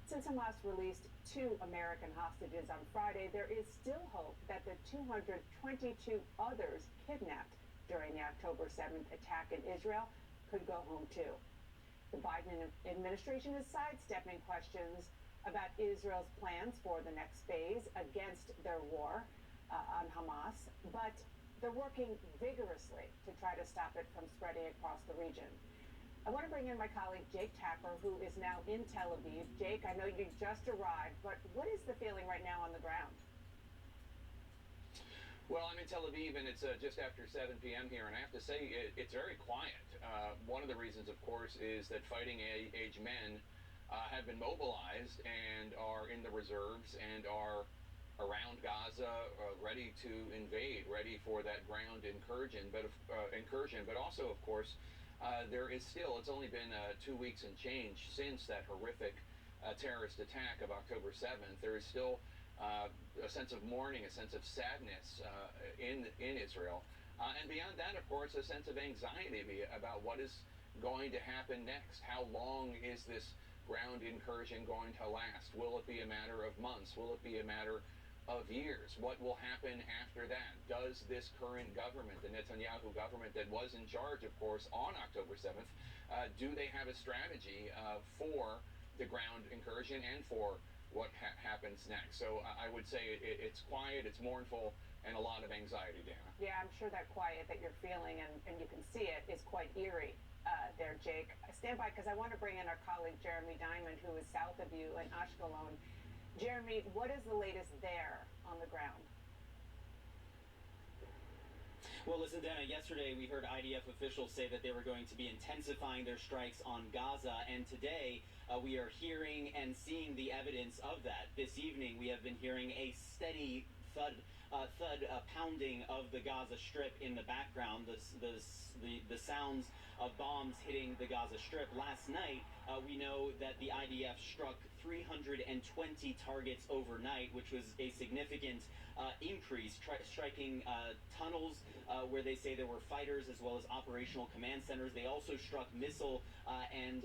Since Hamas released 2 American hostages on Friday, there is still hope that the 222 others kidnapped during the October 7th attack in Israel could go home too. The Biden administration is sidestepping questions about Israel's plans for the next phase against their war on Hamas, but they're working vigorously to try to stop it from spreading across the region. I want to bring in my colleague Jake Tapper, who is now in Tel Aviv. Jake, I know you just arrived, but what is the feeling right now on the ground? Well, I'm in Tel Aviv, and it's just after 7 p.m. here, and I have to say it's very quiet. One of the reasons, of course, is that fighting age men have been mobilized and are in the reserves and are around Gaza, ready to invade, ready for that ground incursion. But also, of course, there is still, it's only been 2 weeks and change since that horrific terrorist attack of October 7th. There is still a sense of mourning, a sense of sadness in Israel. And beyond that, of course, a sense of anxiety about what is going to happen next. How long is this ground incursion going to last? Will it be a matter of months? Will it be a matter of years? What will happen after that? Does this current government, the Netanyahu government that was in charge, of course, on October 7th, do they have a strategy for the ground incursion and for what happens next? So I would say it's quiet, it's mournful, and a lot of anxiety, Dana. Yeah, I'm sure that quiet that you're feeling, and you can see it, is quite eerie there, Jake. Stand by, because I want to bring in our colleague Jeremy Diamond, who is south of you in Ashkelon. Jeremy, what is the latest there on the ground? Well, listen, Dana, yesterday we heard IDF officials say that they were going to be intensifying their strikes on Gaza, and today we are hearing and seeing the evidence of that. This evening we have been hearing a steady thud pounding of the Gaza Strip in the background, the sounds of bombs hitting the Gaza Strip. Last night, we know that the IDF struck 320 targets overnight, which was a significant increase, striking tunnels where they say there were fighters, as well as operational command centers. They also struck missile and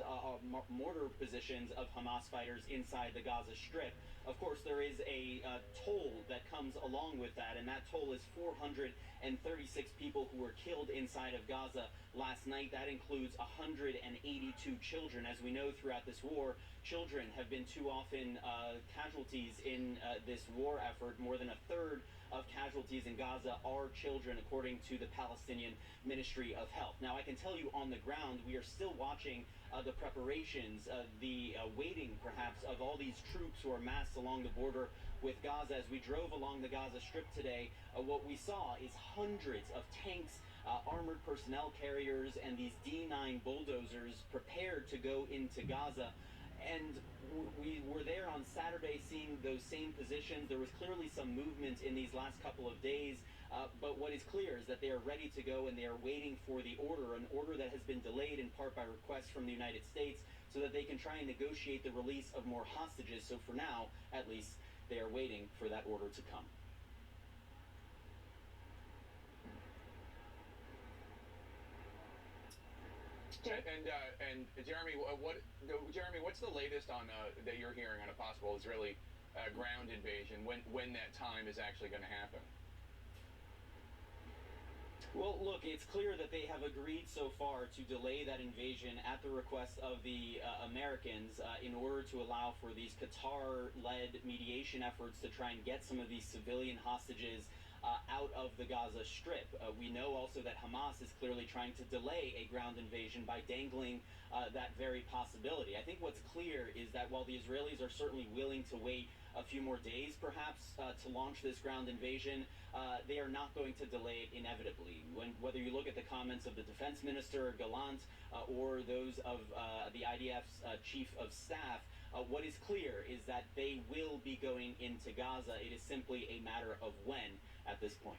mortar positions of Hamas fighters inside the Gaza Strip. Of course, there is a toll that comes along with that, and that toll is 436 people who were killed inside of Gaza last night. That includes 182 children. As we know, throughout this war, children have been too often casualties in this war effort. More than a third of casualties in Gaza are children, according to the Palestinian Ministry of Health. Now, I can tell you on the ground, we are still watching the preparations, the waiting, perhaps, of all these troops who are massed along the border with Gaza. As we drove along the Gaza Strip today, what we saw is hundreds of tanks, armored personnel carriers, and these D9 bulldozers prepared to go into Gaza. And we were there on Saturday seeing those same positions. There was clearly some movement in these last couple of days, but what is clear is that they are ready to go, and they are waiting for the order, an order that has been delayed in part by requests from the United States, so that they can try and negotiate the release of more hostages. So for now, at least, they are waiting for that order to come. And Jeremy, what's the latest on that you're hearing on a possible Israeli ground invasion? When that time is actually going to happen? Well, look, it's clear that they have agreed so far to delay that invasion at the request of the Americans in order to allow for these Qatar-led mediation efforts to try and get some of these civilian hostages out of the Gaza Strip. We know also that Hamas is clearly trying to delay a ground invasion by dangling that very possibility. I think what's clear is that while the Israelis are certainly willing to wait a few more days, perhaps, to launch this ground invasion, they are not going to delay it inevitably. Whether you look at the comments of the defense minister, Gallant, or those of the IDF's chief of staff, what is clear is that they will be going into Gaza. It is simply a matter of when at this point.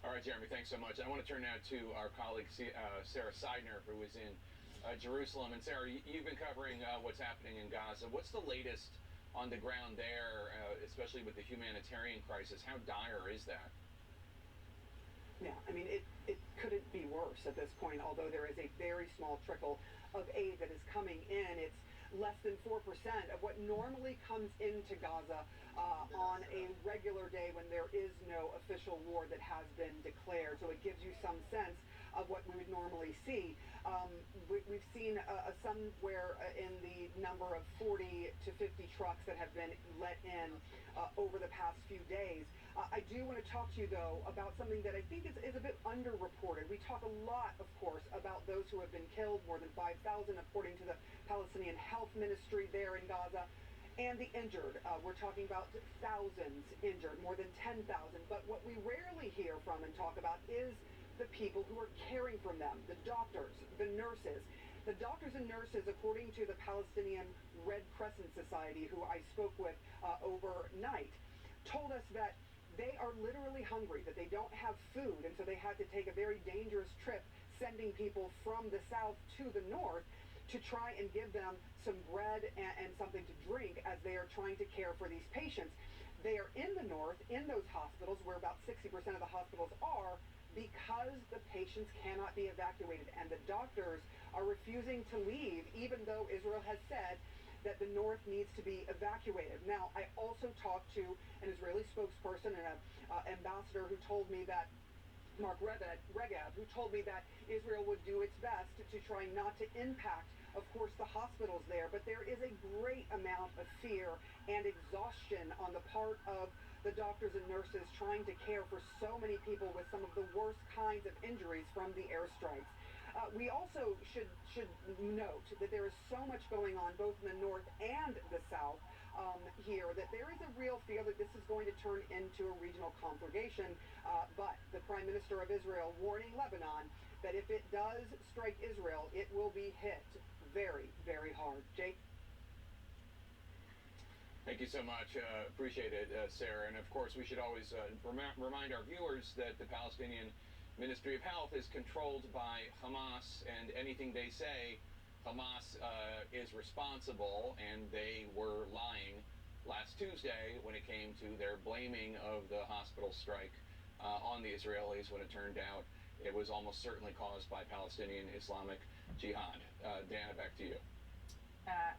All right, Jeremy, thanks so much. I want to turn now to our colleague Sarah Seidner, who is in Jerusalem. And Sarah, you've been covering what's happening in Gaza. What's the latest on the ground there, especially with the humanitarian crisis? How dire is that? Yeah, I mean, it couldn't be worse at this point, although there is a very small trickle of aid that is coming in. It's less than 4% of what normally comes into Gaza on a regular day when there is no official war that has been declared. So it gives you some sense of what we would normally see. We've seen somewhere in the number of 40 to 50 trucks that have been let in over the past few days. I do want to talk to you, though, about something that I think is a bit underreported. We talk a lot, of course, about those who have been killed, more than 5,000, according to the Palestinian Health Ministry there in Gaza, and the injured. We're talking about thousands injured, more than 10,000. But what we rarely hear from and talk about is the people who are caring for them, the doctors, the nurses. The doctors and nurses, according to the Palestinian Red Crescent Society, who I spoke with overnight, told us that they are literally hungry, that they don't have food, and so they had to take a very dangerous trip sending people from the south to the north to try and give them some bread and something to drink as they are trying to care for these patients. They are in the north, in those hospitals, where about 60% of the hospitals are, because the patients cannot be evacuated, and the doctors are refusing to leave, even though Israel has said that the north needs to be evacuated. Now, I also talked to an Israeli spokesperson and an ambassador who told me that, Mark Regev, who told me that Israel would do its best to try not to impact, of course, the hospitals there. But there is a great amount of fear and exhaustion on the part of the doctors and nurses trying to care for so many people with some of the worst kinds of injuries from the airstrikes. We also should note that there is so much going on both in the north and the south here that there is a real fear that this is going to turn into a regional conflagration. But the Prime Minister of Israel warning Lebanon that if it does strike Israel, it will be hit very, very hard. Jake? Thank you so much. Appreciate it, Sarah. And of course, we should always remind our viewers that the Palestinian Ministry of Health is controlled by Hamas, and anything they say, Hamas is responsible, and they were lying last Tuesday when it came to their blaming of the hospital strike on the Israelis, when it turned out it was almost certainly caused by Palestinian Islamic Jihad. Dana, back to you.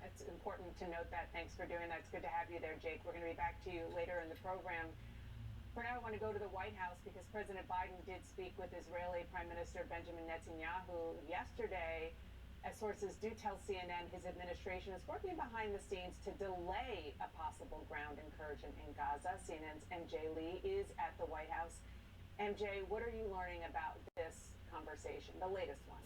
It's important to note that. Thanks for doing that. It's good to have you there, Jake. We're going to be back to you later in the program. For now, I want to go to the White House because President Biden did speak with Israeli Prime Minister Benjamin Netanyahu yesterday. As sources do tell CNN, his administration is working behind the scenes to delay a possible ground incursion in Gaza. CNN's MJ Lee is at the White House. MJ, what are you learning about this conversation, the latest one?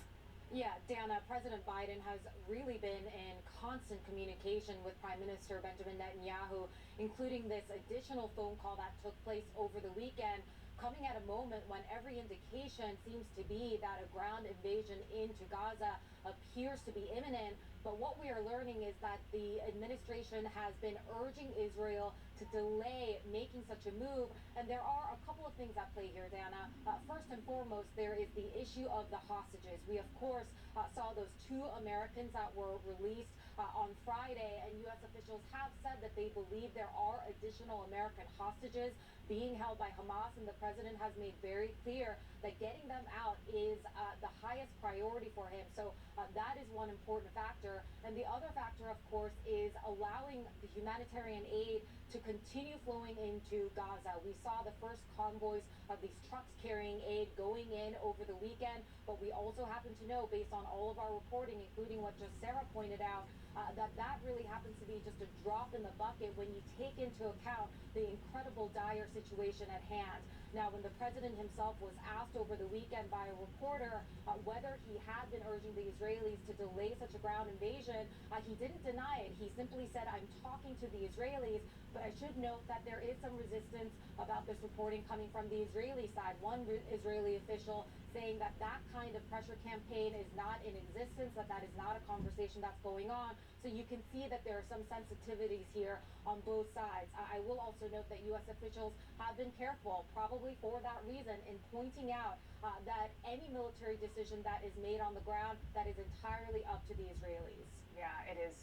Yeah, Dana, President Biden has really been in constant communication with Prime Minister Benjamin Netanyahu, including this additional phone call that took place over the weekend, coming at a moment when every indication seems to be that a ground invasion into Gaza appears to be imminent. But what we are learning is that the administration has been urging Israel to delay making such a move. And there are a couple of things at play here, Dana. First and foremost, there is the issue of the hostages. We, of course, saw those 2 Americans that were released on Friday, and U.S. officials have said that they believe there are additional American hostages being held by Hamas, and the president has made very clear that getting them out is the highest priority for him. So that is one important factor. And the other factor, of course, is allowing the humanitarian aid to continue flowing into Gaza. We saw the first convoys of these trucks carrying aid going in over the weekend, but we also happen to know, based on all of our reporting, including what just Sarah pointed out, that really happens to be just a drop in the bucket when you take into account the incredible dire situation at hand. Now, when the president himself was asked over the weekend by a reporter whether he had been urging the Israelis to delay such a ground invasion, he didn't deny it. He simply said, I'm talking to the Israelis, but I should note that there is some resistance about this reporting coming from the Israeli side. One Israeli official saying that that kind of pressure campaign is not in existence, that is not a conversation that's going on. So you can see that there are some sensitivities here on both sides. I will also note that U.S. officials have been careful, probably for that reason, in pointing out that any military decision that is made on the ground, that is entirely up to the Israelis. Yeah, it is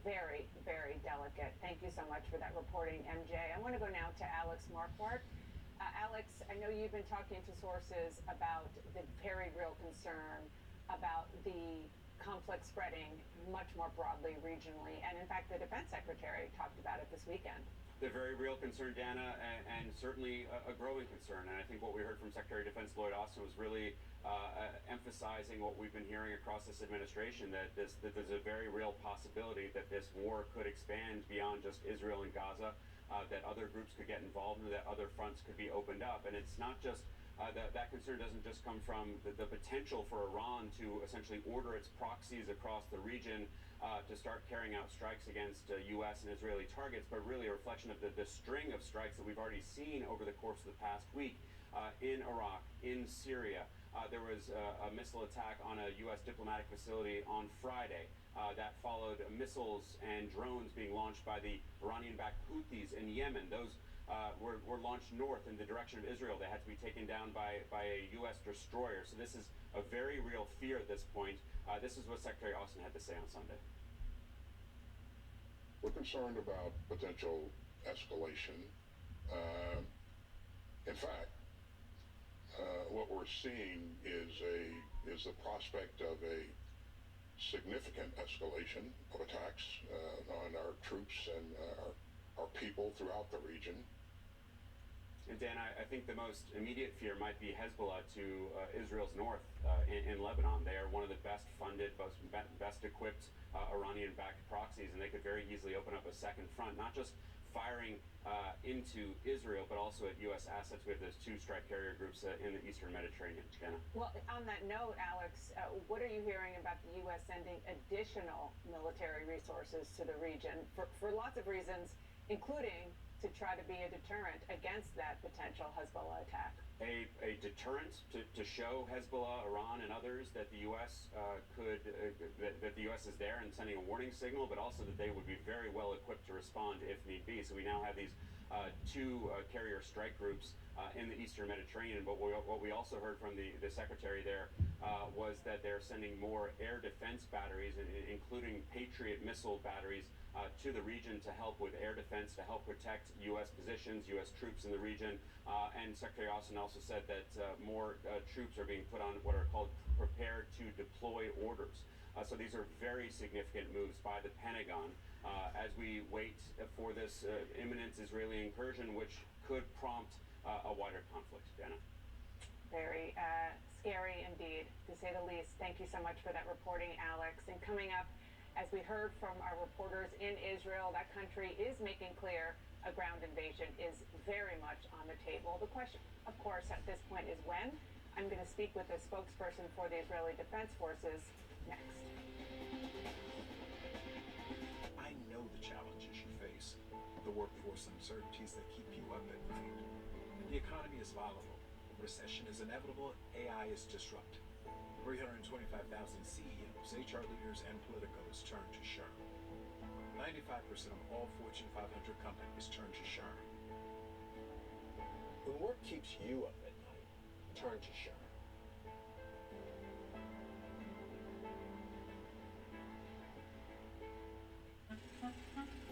very, very delicate. Thank you so much for that reporting, MJ. I want to go now to Alex Marquardt. Alex, I know you've been talking to sources about the very real concern about the conflict spreading much more broadly regionally, and in fact the Defense Secretary talked about it this weekend. The very real concern, Dana, and certainly a growing concern. And I think what we heard from Secretary of Defense Lloyd Austin was really emphasizing what we've been hearing across this administration, that there's a very real possibility that this war could expand beyond just Israel and Gaza, that other groups could get involved and that other fronts could be opened up. And it's not just that concern doesn't just come from the potential for Iran to essentially order its proxies across the region to start carrying out strikes against U.S. and Israeli targets, but really a reflection of the string of strikes that we've already seen over the course of the past week in Iraq, in Syria, there was a missile attack on a U.S. diplomatic facility on Friday. That followed missiles and drones being launched by the Iranian-backed Houthis in Yemen. Those were launched north in the direction of Israel. They had to be taken down by a U.S. destroyer. So this is a very real fear at this point. This is what Secretary Austin had to say on Sunday. We're concerned about potential escalation. In fact, what we're seeing is the prospect of a significant escalation of attacks on our troops and our people throughout the region. And Dan, I think the most immediate fear might be Hezbollah to Israel's north in Lebanon. They are one of the best funded, best equipped Iranian-backed proxies, and they could very easily open up a second front, not just firing into Israel, but also at U.S. assets. We have those two strike carrier groups in the Eastern Mediterranean. Jenna? Well, on that note, Alex, what are you hearing about the U.S. sending additional military resources to the region for lots of reasons, including to try to be a deterrent against that potential Hezbollah attack? A deterrent to show Hezbollah, Iran, and others that the U.S. that the U.S. is there and sending a warning signal, but also that they would be very well equipped to respond if need be. So we now have these two carrier strike groups in the Eastern Mediterranean. But what we also heard from the secretary there was that they're sending more air defense batteries, including Patriot missile batteries, to the region to help with air defense, to help protect U.S. positions, U.S. troops in the region. And Secretary Austin also said that more troops are being put on what are called prepared to deploy orders. So these are very significant moves by the Pentagon as we wait for this imminent Israeli incursion, which could prompt a wider conflict. Jenna? Very scary indeed, to say the least. Thank you so much for that reporting, Alex. And coming up, as we heard from our reporters in Israel, that country is making clear a ground invasion is very much on the table. The question, of course, at this point is when. I'm going to speak with a spokesperson for the Israeli Defense Forces next. I know the challenges you face, the workforce uncertainties that keep you up at night. And the economy is volatile. Recession is inevitable. AI is disruptive. 325,000 CEOs, HR leaders, and politicos turn to SHRM. 95% of all Fortune 500 companies turn to SHRM. When work keeps you up at night, turn to SHRM.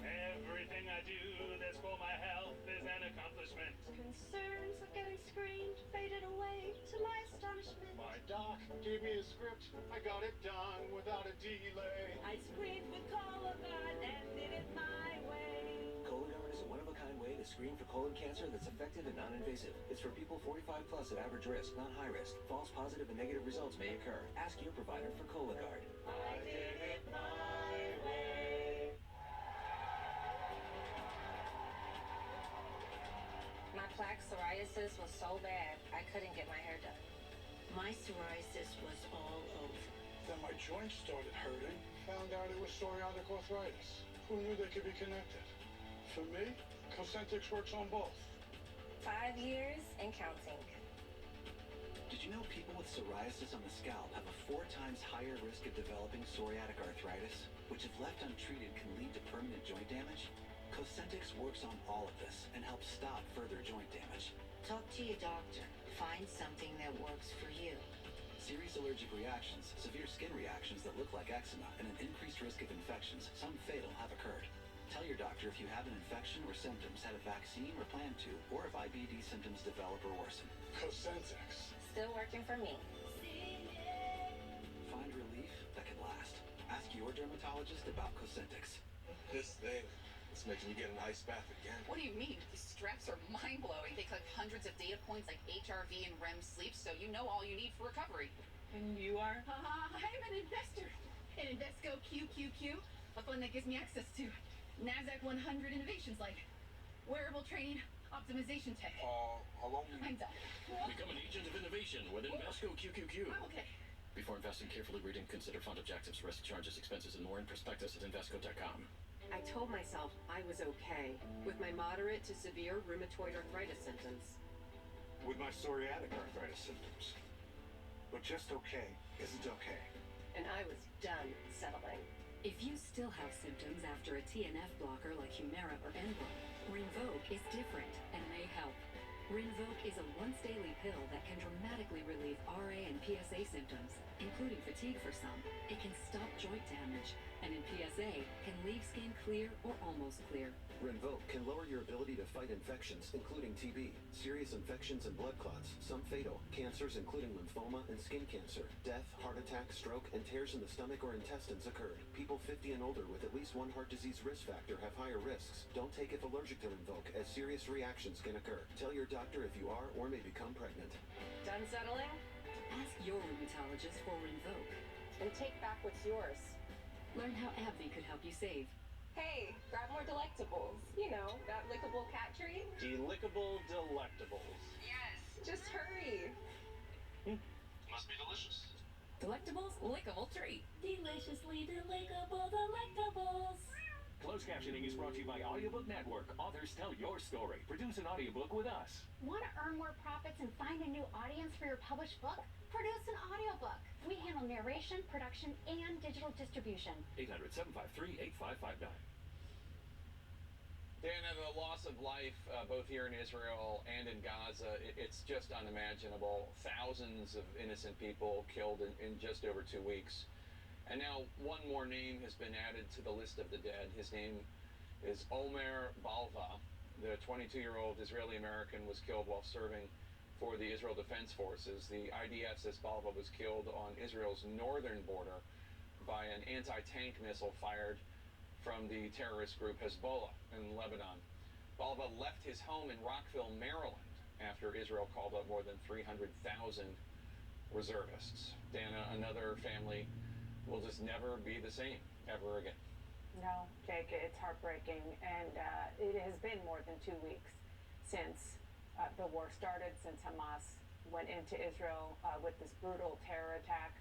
Everything I do that's for my health is an accomplishment. Concerns of getting screened faded away to my astonishment. My doc gave me a script, I got it done without a delay. I screened with Cologuard and did it my way. Cologuard is a one-of-a-kind way to screen for colon cancer that's effective and non-invasive. It's for people 45 plus at average risk, not high risk. False positive and negative results may occur. Ask your provider for Cologuard. I did it my way. My plaque psoriasis was so bad, I couldn't get my hair done. My psoriasis was all over. Then my joints started hurting. Found out it was psoriatic arthritis. Who knew they could be connected? For me, Cosentix works on both. 5 years and counting. Did you know people with psoriasis on the scalp have a 4 times higher risk of developing psoriatic arthritis, which if left untreated can lead to permanent joint damage? Cosentix works on all of this and helps stop further joint damage. Talk to your doctor. Find something that works for you. Serious allergic reactions, severe skin reactions that look like eczema, and an increased risk of infections, some fatal, have occurred. Tell your doctor if you have an infection or symptoms, had a vaccine or plan to, or if IBD symptoms develop or worsen. Cosentix. Still working for me. Find relief that can last. Ask your dermatologist about Cosentix. This thing is making you get an ice bath again. What do you mean? These straps are mind-blowing. They collect hundreds of data points like HRV and REM sleep, so you know all you need for recovery. And you are? I'm an investor in Invesco QQQ, a fund that gives me access to NASDAQ 100 innovations like wearable training, optimization tech. How long? I'm done. Become an agent of innovation with Invesco QQQ. Okay. Before investing, carefully read and consider fund objectives, risk, charges, expenses, and more in prospectus at Invesco.com. I told myself I was okay with my moderate to severe rheumatoid arthritis symptoms. With my psoriatic arthritis symptoms. But just okay isn't okay. And I was done settling. If you still have symptoms after a TNF blocker like Humira or Enbrel, Rinvoq is different and may help. Rinvoq is a once-daily pill that can dramatically relieve RA and PSA symptoms, including fatigue for some. It can stop joint damage, and in PSA, can leave skin clear or almost clear. Rinvoq can lower your ability to fight infections, including TB, serious infections and blood clots, some fatal, cancers including lymphoma and skin cancer, death, heart attack, stroke, and tears in the stomach or intestines occurred. People 50 and older with at least one heart disease risk factor have higher risks. Don't take if allergic to Rinvoq, as serious reactions can occur. Tell your doctor if you are or may become pregnant. Done settling? Ask your rheumatologist for Rinvoq. And take back what's yours. Learn how AbbVie could help you save. Hey, grab more delectables. You know, that lickable cat treat. Delickable delectables. Yes, just hurry. Must be delicious. Delectables, lickable treat. Deliciously delectable delectables. Closed captioning is brought to you by Audiobook Network. Authors tell your story. Produce an audiobook with us. Want to earn more profits and find a new audience for your published book? Produce an audiobook. We handle narration, production, and digital distribution. 800-753-8559. Dana, the loss of life both here in Israel and in Gaza, it's just unimaginable. Thousands of innocent people killed in just over 2 weeks. And now one more name has been added to the list of the dead. His name is Omer Balva. The 22-year-old Israeli-American was killed while serving for the Israel Defense Forces. The IDF says Balva was killed on Israel's northern border by an anti-tank missile fired from the terrorist group Hezbollah in Lebanon. Balva left his home in Rockville, Maryland, after Israel called up more than 300,000 reservists. Dana, another family will just never be the same ever again. No, Jake, it's heartbreaking, and it has been more than 2 weeks since the war started, since Hamas went into Israel with this brutal terror attack.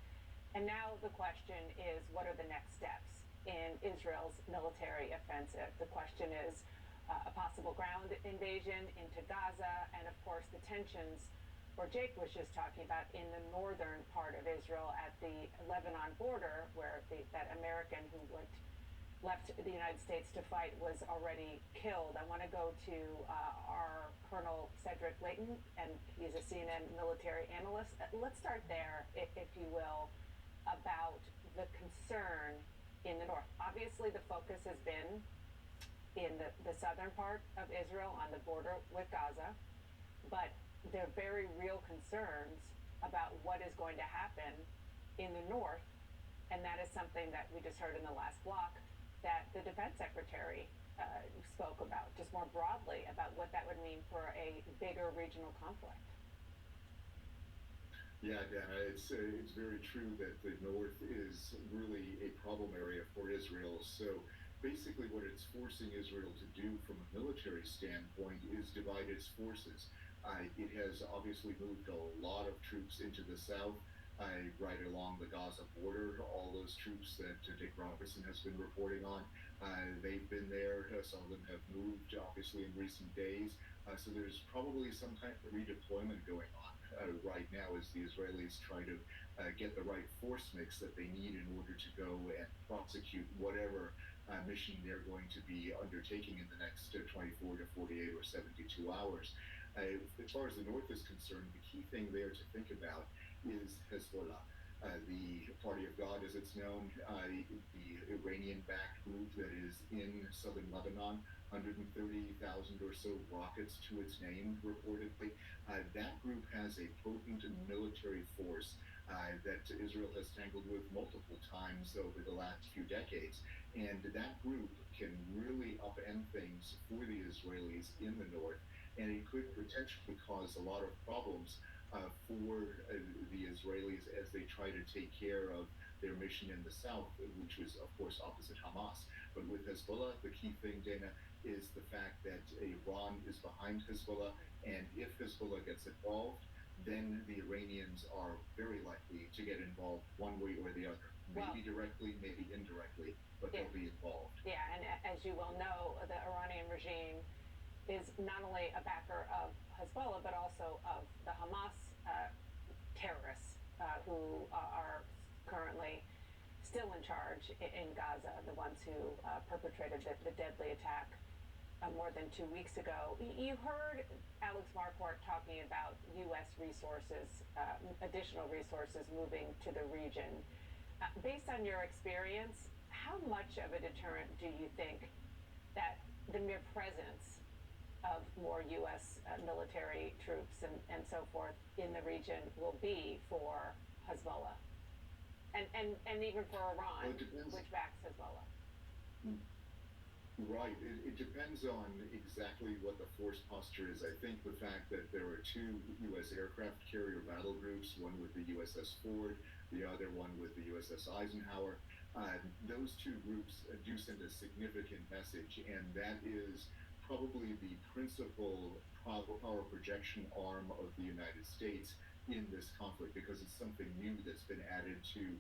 And now the question is, what are the next steps in Israel's military offensive? The question is a possible ground invasion into Gaza, and of course the tensions, or Jake was just talking about, in the northern part of Israel at the Lebanon border, where that American who left the United States to fight was already killed. I want to go to our Colonel Cedric Layton, and he's a CNN military analyst. Let's start there, if you will, about the concern in the north. Obviously, the focus has been in the southern part of Israel on the border with Gaza, but there are very real concerns about what is going to happen in the north, and that is something that we just heard in the last block that the defense secretary spoke about, just more broadly about what that would mean for a bigger regional conflict. Yeah, Dana, it's very true that the north is really a problem area for Israel. So basically what it's forcing Israel to do from a military standpoint is divide its forces. It has obviously moved a lot of troops into the south, right along the Gaza border. All those troops that Dick Robertson has been reporting on, they've been there. Some of them have moved, obviously, in recent days. So there's probably some kind of redeployment going on right now as the Israelis try to get the right force mix that they need in order to go and prosecute whatever mission they're going to be undertaking in the next 24 to 48 or 72 hours. As far as the north is concerned, the key thing there to think about is Hezbollah, the Party of God as it's known, the Iranian-backed group that is in southern Lebanon, 130,000 or so rockets to its name, reportedly. That group has a potent military force that Israel has tangled with multiple times over the last few decades. And that group can really upend things for the Israelis in the north, and it could potentially cause a lot of problems for the Israelis as they try to take care of their mission in the south, which is, of course, opposite Hamas. But with Hezbollah, the key thing, Dana, is the fact that Iran is behind Hezbollah, and if Hezbollah gets involved, then the Iranians are very likely to get involved one way or the other. Maybe directly, maybe indirectly, but they'll be involved. Yeah, and as you well know, the Iranian regime is not only a backer of Hezbollah, but also of the Hamas terrorists who are currently still in charge in Gaza, the ones who perpetrated the deadly attack more than 2 weeks ago. You heard Alex Marquardt talking about U.S. resources, additional resources moving to the region. Based on your experience, how much of a deterrent do you think that the mere presence of more U.S. Military troops and so forth in the region will be for Hezbollah? And even for Iran, which backs Hezbollah? Right. It depends on exactly what the force posture is. I think the fact that there are 2 U.S. aircraft carrier battle groups, one with the USS Ford, the other one with the USS Eisenhower, those 2 groups do send a significant message, and that is probably the principal power projection arm of the United States in this conflict, because it's something new that's been added to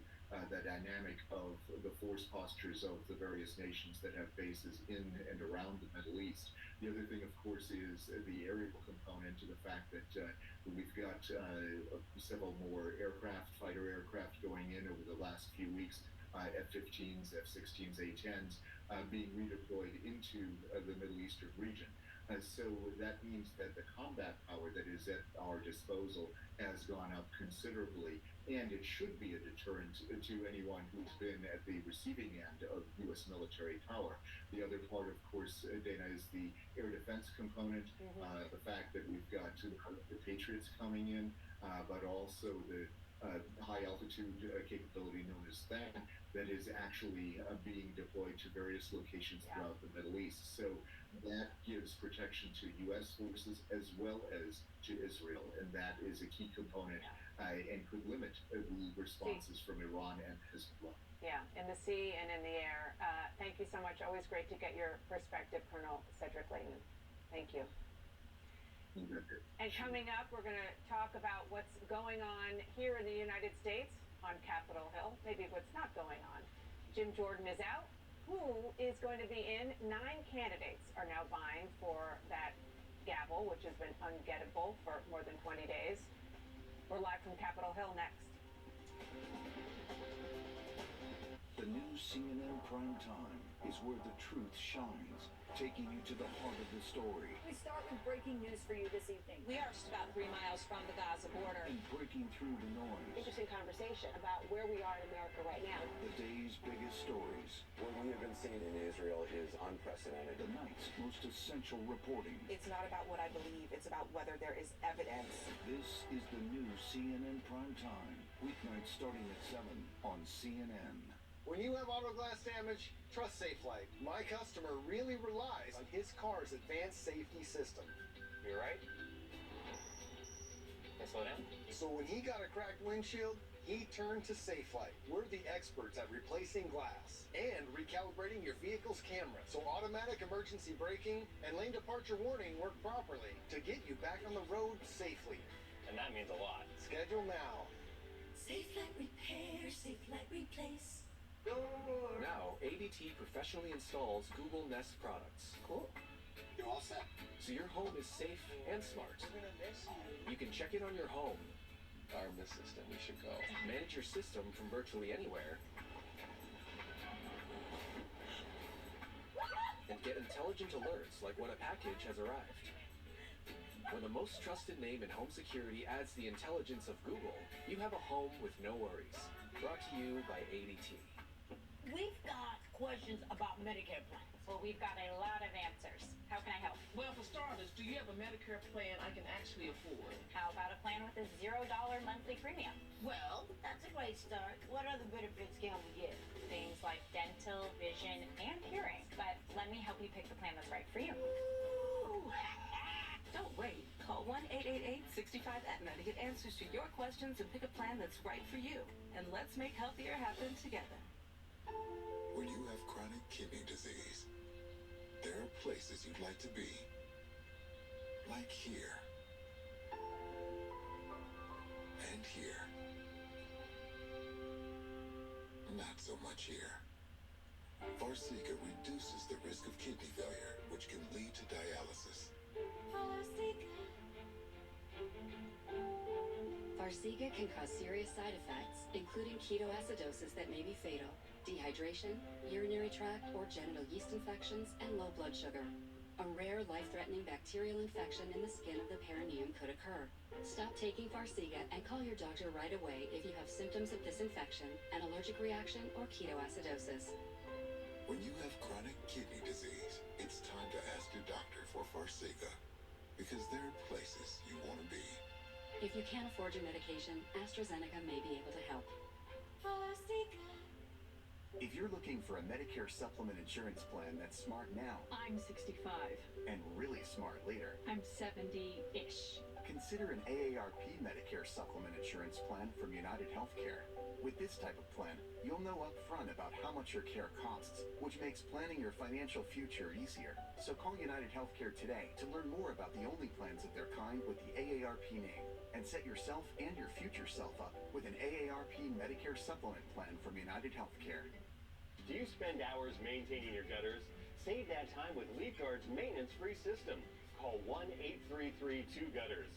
the dynamic of the force postures of the various nations that have bases in and around the Middle East. The other thing, of course, is the aerial component, to the fact that we've got several more fighter aircraft going in over the last few weeks, F-15s, F-16s, A-10s, being redeployed into the Middle Eastern region. So that means that the combat power that is at our disposal has gone up considerably, and it should be a deterrent to anyone who's been at the receiving end of U.S. military power. The other part, of course, Dana, is the air defense component, the fact that we've got the Patriots coming in, but also the high altitude capability known as THAAD that is actually being deployed to various locations throughout the Middle East. So that gives protection to U.S. forces as well as to Israel, and that is a key component and could limit the responses from Iran and Hezbollah. Yeah, in the sea and in the air. Thank you so much. Always great to get your perspective, Colonel Cedric Leighton. Thank you. And coming up, we're going to talk about what's going on here in the United States on Capitol Hill, maybe what's not going on. Jim Jordan is out. Who is going to be in? 9 candidates are now vying for that gavel, which has been ungettable for more than 20 days. We're live from Capitol Hill next. The new CNN Prime Time is where the truth shines, taking you to the heart of the story. We start with breaking news for you this evening. We are just about 3 miles from the Gaza border. And breaking through the noise. Interesting conversation about where we are in America right now. The day's biggest stories. What we have been seeing in Israel is unprecedented. The night's most essential reporting. It's not about what I believe, it's about whether there is evidence. This is the new CNN Prime Time, weeknights starting at 7 on CNN. When you have auto glass damage, trust Safelite. My customer really relies on his car's advanced safety system. You right? Slow down. So when he got a cracked windshield, he turned to Safelite. We're the experts at replacing glass and recalibrating your vehicle's camera so automatic emergency braking and lane departure warning work properly to get you back on the road safely. And that means a lot. Schedule now. Safelite Repair, Safelite Replace. Now, ADT professionally installs Google Nest products. Cool. You're all set. So your home is safe and smart. We're gonna miss you. You can check in on your home, Our Miss System, we should go. manage your system from virtually anywhere, and get intelligent alerts like when a package has arrived. When the most trusted name in home security adds the intelligence of Google, you have a home with no worries. Brought to you by ADT. We've got questions about Medicare plans. Well, we've got a lot of answers. How can I help? Well, for starters, do you have a Medicare plan I can actually afford? How about a plan with a $0 monthly premium? Well, that's a great start. What other benefits can we get? Things like dental, vision, and hearing. But let me help you pick the plan that's right for you. Ooh. Don't wait. Call 1-888-65-ATNA to get answers to your questions and pick a plan that's right for you. And let's make healthier happen together. When you have chronic kidney disease, there are places you'd like to be. Like here. And here. Not so much here. Farxiga reduces the risk of kidney failure, which can lead to dialysis. Farxiga can cause serious side effects, including ketoacidosis that may be fatal, dehydration, urinary tract or genital yeast infections, and low blood sugar. A rare, life-threatening bacterial infection in the skin of the perineum could occur. Stop taking Farxiga and call your doctor right away if you have symptoms of this infection, an allergic reaction, or ketoacidosis. When you have chronic kidney disease, it's time to ask your doctor for Farxiga, because there are places you want to be. If you can't afford your medication, AstraZeneca may be able to help. If you're looking for a Medicare supplement insurance plan that's smart now I'm 65. and really smart later, I'm 70-ish. consider an AARP Medicare supplement insurance plan from United Healthcare. With this type of plan, you'll know up front about how much your care costs, which makes planning your financial future easier. So call United Healthcare today to learn more about the only plans of their kind with the AARP name, and set yourself and your future self up with an AARP Medicare supplement plan from United Healthcare. Do you spend hours maintaining your gutters? Save that time with LeafGuard's maintenance-free system. Call 1-833-2-GUTTERS.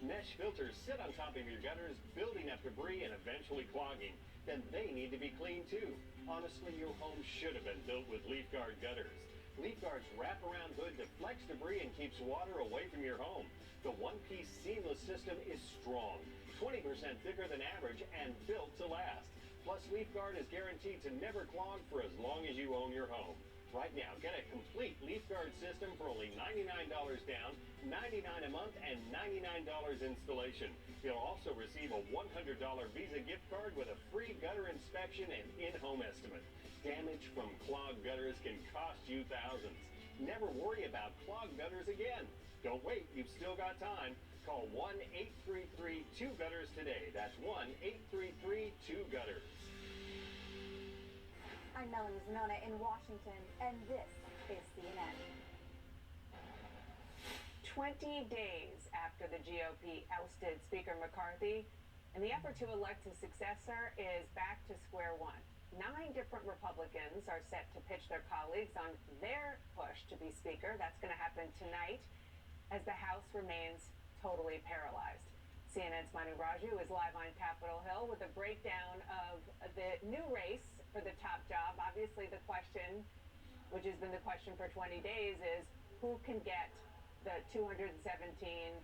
Mesh filters sit on top of your gutters, building up debris and eventually clogging. Then they need to be cleaned too. Honestly, your home should have been built with LeafGuard gutters. LeafGuard's wraparound hood deflects debris and keeps water away from your home. The one-piece seamless system is strong, 20% thicker than average, and built to last. Plus, LeafGuard is guaranteed to never clog for as long as you own your home. Right now, get a complete LeafGuard system for only $99 down, $99 a month, and $99 installation. You'll also receive a $100 Visa gift card with a free gutter inspection and in-home estimate. Damage from clogged gutters can cost you thousands. Never worry about clogged gutters again. Don't wait, you've still got time. Call 1-833-2-GUTTERS today. That's 1-833-2-GUTTERS. I'm Melanie Zanona in Washington, and this is CNN. 20 days after the GOP ousted Speaker McCarthy, and the effort to elect his successor is back to square one. 9 different Republicans are set to pitch their colleagues on their push to be Speaker. That's going to happen tonight as the House remains totally paralyzed. CNN's Manu Raju is live on Capitol Hill with a breakdown of the new race for the top job. Obviously, the question, which has been the question for 20 days, is who can get the 217,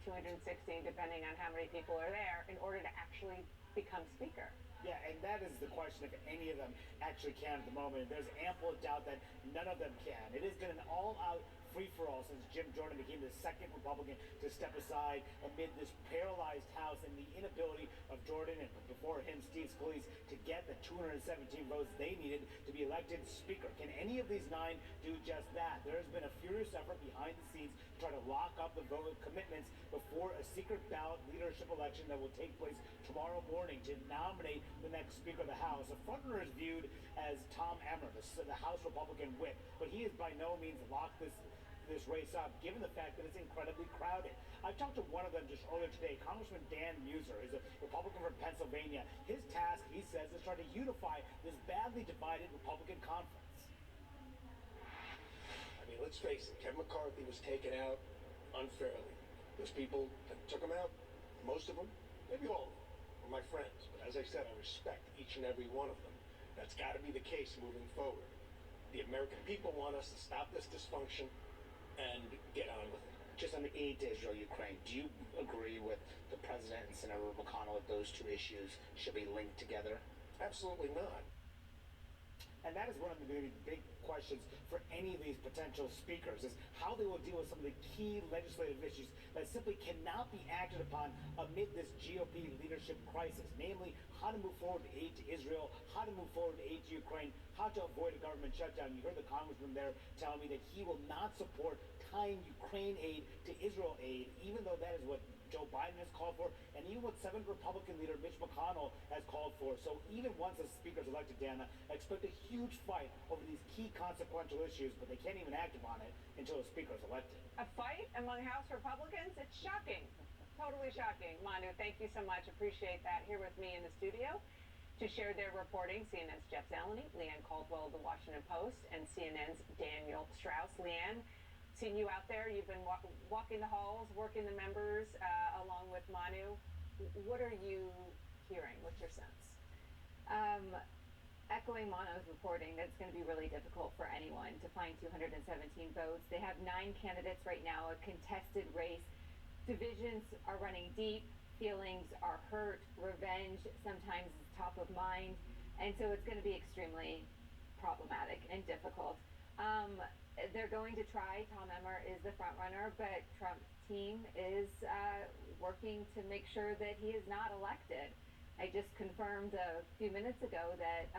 216, depending on how many people are there, in order to actually become Speaker. Yeah, and that is the question if any of them actually can at the moment. There's ample doubt that none of them can. It has been an all-out free-for-all since Jim Jordan became the second Republican to step aside amid this paralyzed House and the inability of Jordan and before him Steve Scalise to get the 217 votes they needed to be elected Speaker. Can any of these 9 do just that? There has been a furious effort behind the scenes to try to lock up the vote commitments before a secret ballot leadership election that will take place tomorrow morning to nominate the next Speaker of the House. The frontrunner is viewed as Tom Emmer, the House Republican whip, but he has by no means locked this race up, given the fact that it's incredibly crowded. I talked to one of them just earlier today, Congressman Dan Muser, is a Republican from Pennsylvania. His task, he says, is try to unify this badly divided Republican conference. I mean, let's face it, Kevin McCarthy was taken out unfairly. Those people that took him out, most of them, maybe all of them, were my friends. But as I said, I respect each and every one of them. That's got to be the case moving forward. The American people want us to stop this dysfunction and get on with it. Just on the aid to Israel, Ukraine, do you agree with the President and Senator McConnell that those two issues should be linked together? Absolutely not. And that is one of the big questions for any of these potential speakers, is how they will deal with some of the key legislative issues that simply cannot be acted upon amid this GOP leadership crisis, namely how to move forward with aid to Israel, how to move forward with aid to Ukraine, how to avoid a government shutdown. You heard the congressman there telling me that he will not support tying Ukraine aid to Israel aid, even though that is what Joe Biden has called for, and even what Senate Republican leader Mitch McConnell has called for. So even once a Speaker is elected, Dana, I expect a huge fight over these key consequential issues, but they can't even act upon it until a Speaker is elected. A fight among House Republicans? It's shocking. Totally shocking. Manu, thank you so much. Appreciate that. Here with me in the studio to share their reporting, CNN's Jeff Zeleny, Leanne Caldwell of The Washington Post, and CNN's Daniel Strauss. Leanne, seen you out there. You've been walking the halls, working the members along with Manu. what are you hearing? What's your sense? Echoing Mono's reporting that it's going to be really difficult for anyone to find 217 votes. They have 9 candidates right now, a contested race. Divisions are running deep, feelings are hurt, revenge sometimes is top of mind, and so it's going to be extremely problematic and difficult. They're going to try. Tom Emmer is the front runner, but Trump's team is working to make sure that he is not elected. I just confirmed a few minutes ago that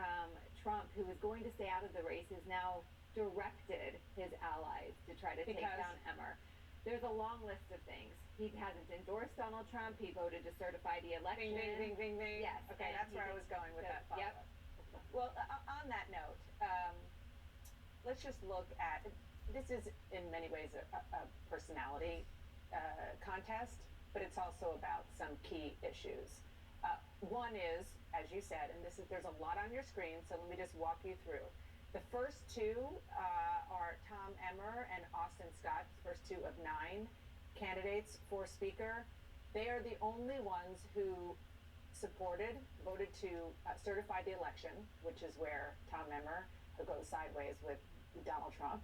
Trump, who was going to stay out of the race, has now directed his allies to try to take down Emmer. There's a long list of things. He hasn't endorsed Donald Trump. He voted to certify the election. Bing, bing, bing, bing. Yes. Okay, that's where I was going with that follow-up. Yep. Well, on that note, let's just look at, this is in many ways a personality contest, but it's also about some key issues. One is, as you said, and there's a lot on your screen, so let me just walk you through. The first 2 are Tom Emmer and Austin Scott, first 2 of 9 candidates for Speaker. They are the only ones who voted to certify the election, which is where Tom Emmer goes sideways with Donald Trump.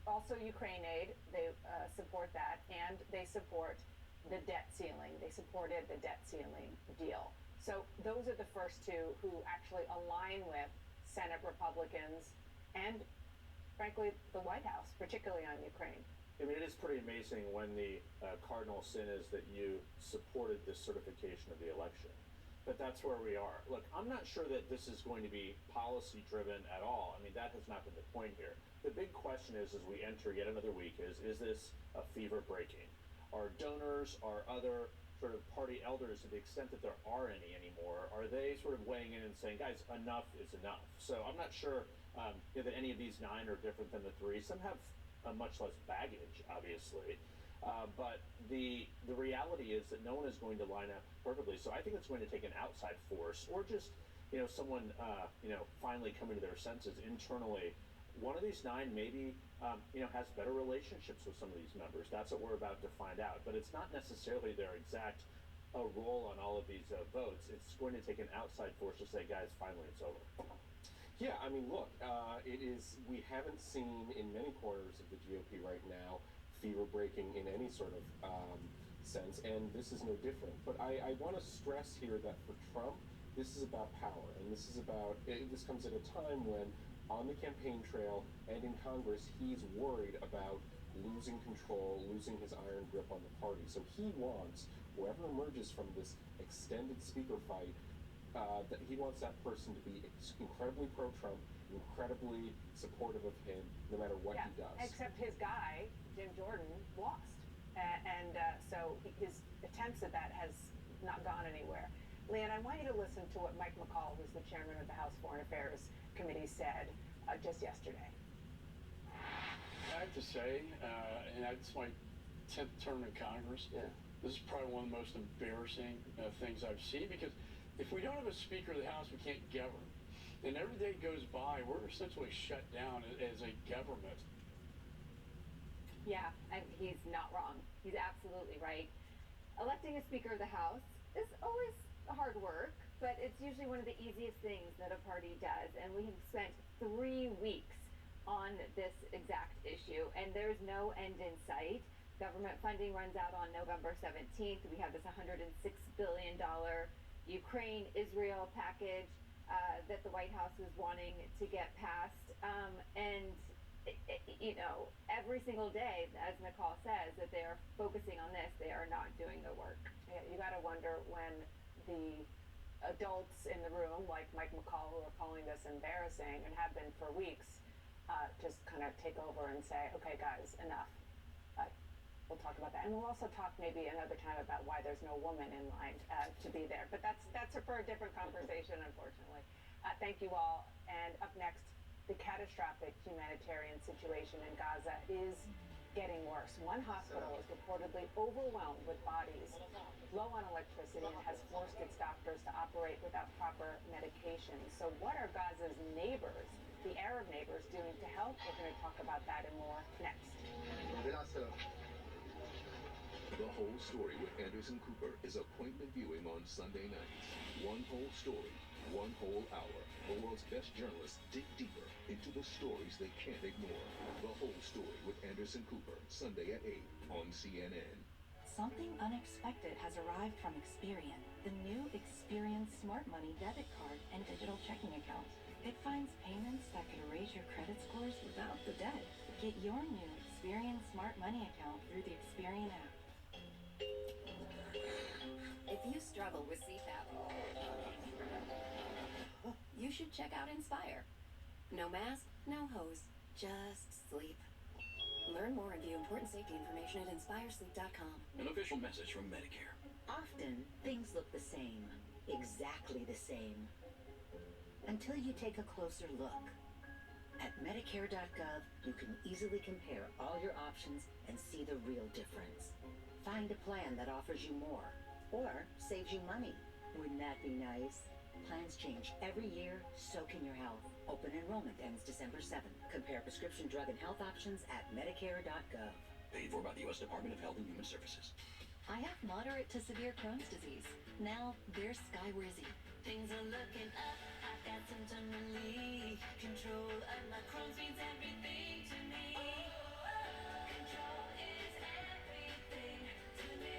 Also Ukraine aid, they support that, and they support the debt ceiling. They supported the debt ceiling deal. So those are the first 2 who actually align with Senate Republicans and, frankly, the White House, particularly on Ukraine. I mean, it is pretty amazing when the cardinal sin is that you supported this certification of the election. But that's where we are. Look, I'm not sure that this is going to be policy-driven at all. I mean, that has not been the point here. The big question is, as we enter yet another week, is this a fever breaking? Are donors, are other sort of party elders, to the extent that there are any anymore, are they sort of weighing in and saying, guys, enough is enough? So I'm not sure that any of these 9 are different than the 3. Some have much less baggage, obviously. But the reality is that no one is going to line up perfectly. So I think it's going to take an outside force, or just someone finally coming to their senses internally. One of these 9 maybe has better relationships with some of these members. That's what we're about to find out. But it's not necessarily their exact role on all of these votes. It's going to take an outside force to say, guys, finally it's over. Yeah, I mean, look, it is. We haven't seen in many corners of the GOP right now fever breaking in any sort of sense, and this is no different. But I want to stress here that for Trump, this is about power, and this comes at a time when, on the campaign trail and in Congress, he's worried about losing control, losing his iron grip on the party. So he wants, whoever emerges from this extended speaker fight, that he wants that person to be incredibly pro-Trump, incredibly supportive of him, no matter what he does. Except his guy, Jim Jordan, lost. So his attempts at that has not gone anywhere. Leanne, I want you to listen to what Mike McCall, who's the chairman of the House Foreign Affairs Committee, said just yesterday. I have to say, and it's my 10th term in Congress, this is probably one of the most embarrassing things I've seen, because if we don't have a Speaker of the House, we can't govern. And every day goes by, we're essentially shut down as a government. Yeah, and he's not wrong. He's absolutely right. Electing a Speaker of the House is always hard work, but it's usually one of the easiest things that a party does. And we have spent 3 weeks on this exact issue, and there's no end in sight. Government funding runs out on November 17th. We have this $106 billion Ukraine-Israel package that the White House is wanting to get passed. And every single day, as McCall says, that they are focusing on this, they are not doing the work. Yeah, you got to wonder when the adults in the room, like Mike McCall, who are calling this embarrassing and have been for weeks, just kind of take over and say, okay, guys, enough. We'll talk about that. And we'll also talk maybe another time about why there's no woman in line to be there. But that's for a different conversation, unfortunately. Thank you all. And up next, the catastrophic humanitarian situation in Gaza is getting worse. One hospital is reportedly overwhelmed with bodies, low on electricity, and has forced its doctors to operate without proper medication. So what are Gaza's neighbors, the Arab neighbors, doing to help? We're going to talk about that and more next. The Whole Story with Anderson Cooper is appointment viewing on Sunday nights. One whole story, one whole hour. The world's best journalists dig deeper into the stories they can't ignore. The Whole Story with Anderson Cooper, Sunday at 8 on CNN. Something unexpected has arrived from Experian, the new Experian Smart Money debit card and digital checking account. It finds payments that could raise your credit scores without the debt. Get your new Experian Smart Money account through the Experian app. If you struggle with CPAP, you should check out Inspire. No mask, no hose, just sleep. Learn more and view important safety information at inspiresleep.com. An official message from Medicare. Often, things look the same, exactly the same, until you take a closer look. At Medicare.gov, you can easily compare all your options and see the real difference. Find a plan that offers you more, or saves you money. Wouldn't that be nice? Plans change every year, so can your health. Open enrollment ends December 7th. Compare prescription drug and health options at Medicare.gov. Paid for by the U.S. Department of Health and Human Services. I have moderate to severe Crohn's disease. Now there's Skyrizi. Things are looking up. I've got symptom relief. Control of my Crohn's means everything to me. Control is everything to me.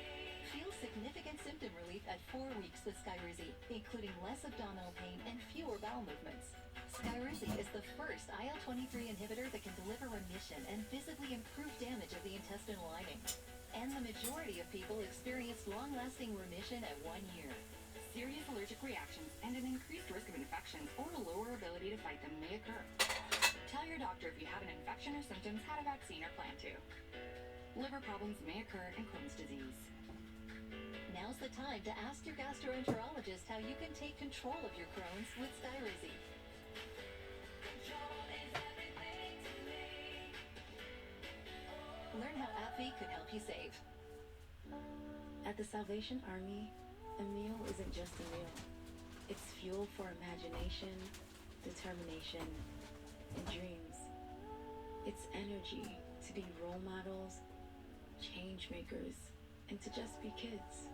Feel significant symptom relief at 4 weeks with Skyrizi, including less abdominal pain and fewer bowel movements. Skyrizi is the first IL-23 inhibitor that can deliver remission and visibly improve damage of the intestinal lining. And the majority of people experience long-lasting remission at 1 year. Serious allergic reactions and an increased risk of infections or a lower ability to fight them may occur. Tell your doctor if you have an infection or symptoms, had a vaccine, or plan to. Liver problems may occur in Crohn's disease. Now's the time to ask your gastroenterologist how you can take control of your Crohn's with Skyrizi. Learn how AbbVie could help you save. At the Salvation Army, a meal isn't just a meal. It's fuel for imagination, determination, and dreams. It's energy to be role models, change makers, and to just be kids.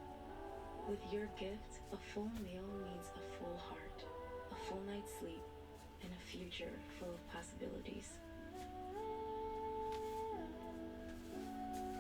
With your gift, a full meal means a full heart, a full night's sleep, and a future full of possibilities.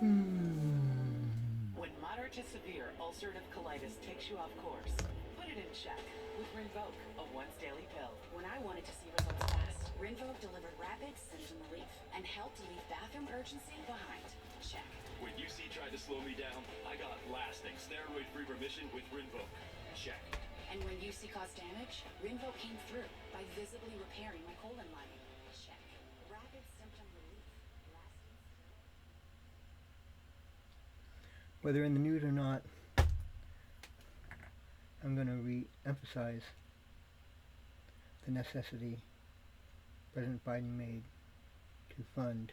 When moderate to severe ulcerative colitis takes you off course, put it in check with Rinvoq, a once-daily pill. When I wanted to see results fast, Rinvoq delivered rapid symptom relief and helped leave bathroom urgency behind. Check. When UC tried to slow me down, I got lasting steroid-free remission with Rinvoq. Check. And when UC caused damage, Rinvoq came through by visibly repairing my colon lining. Check. Rapid symptom relief. Whether in the news or not, I'm going to re-emphasize the necessity President Biden made to fund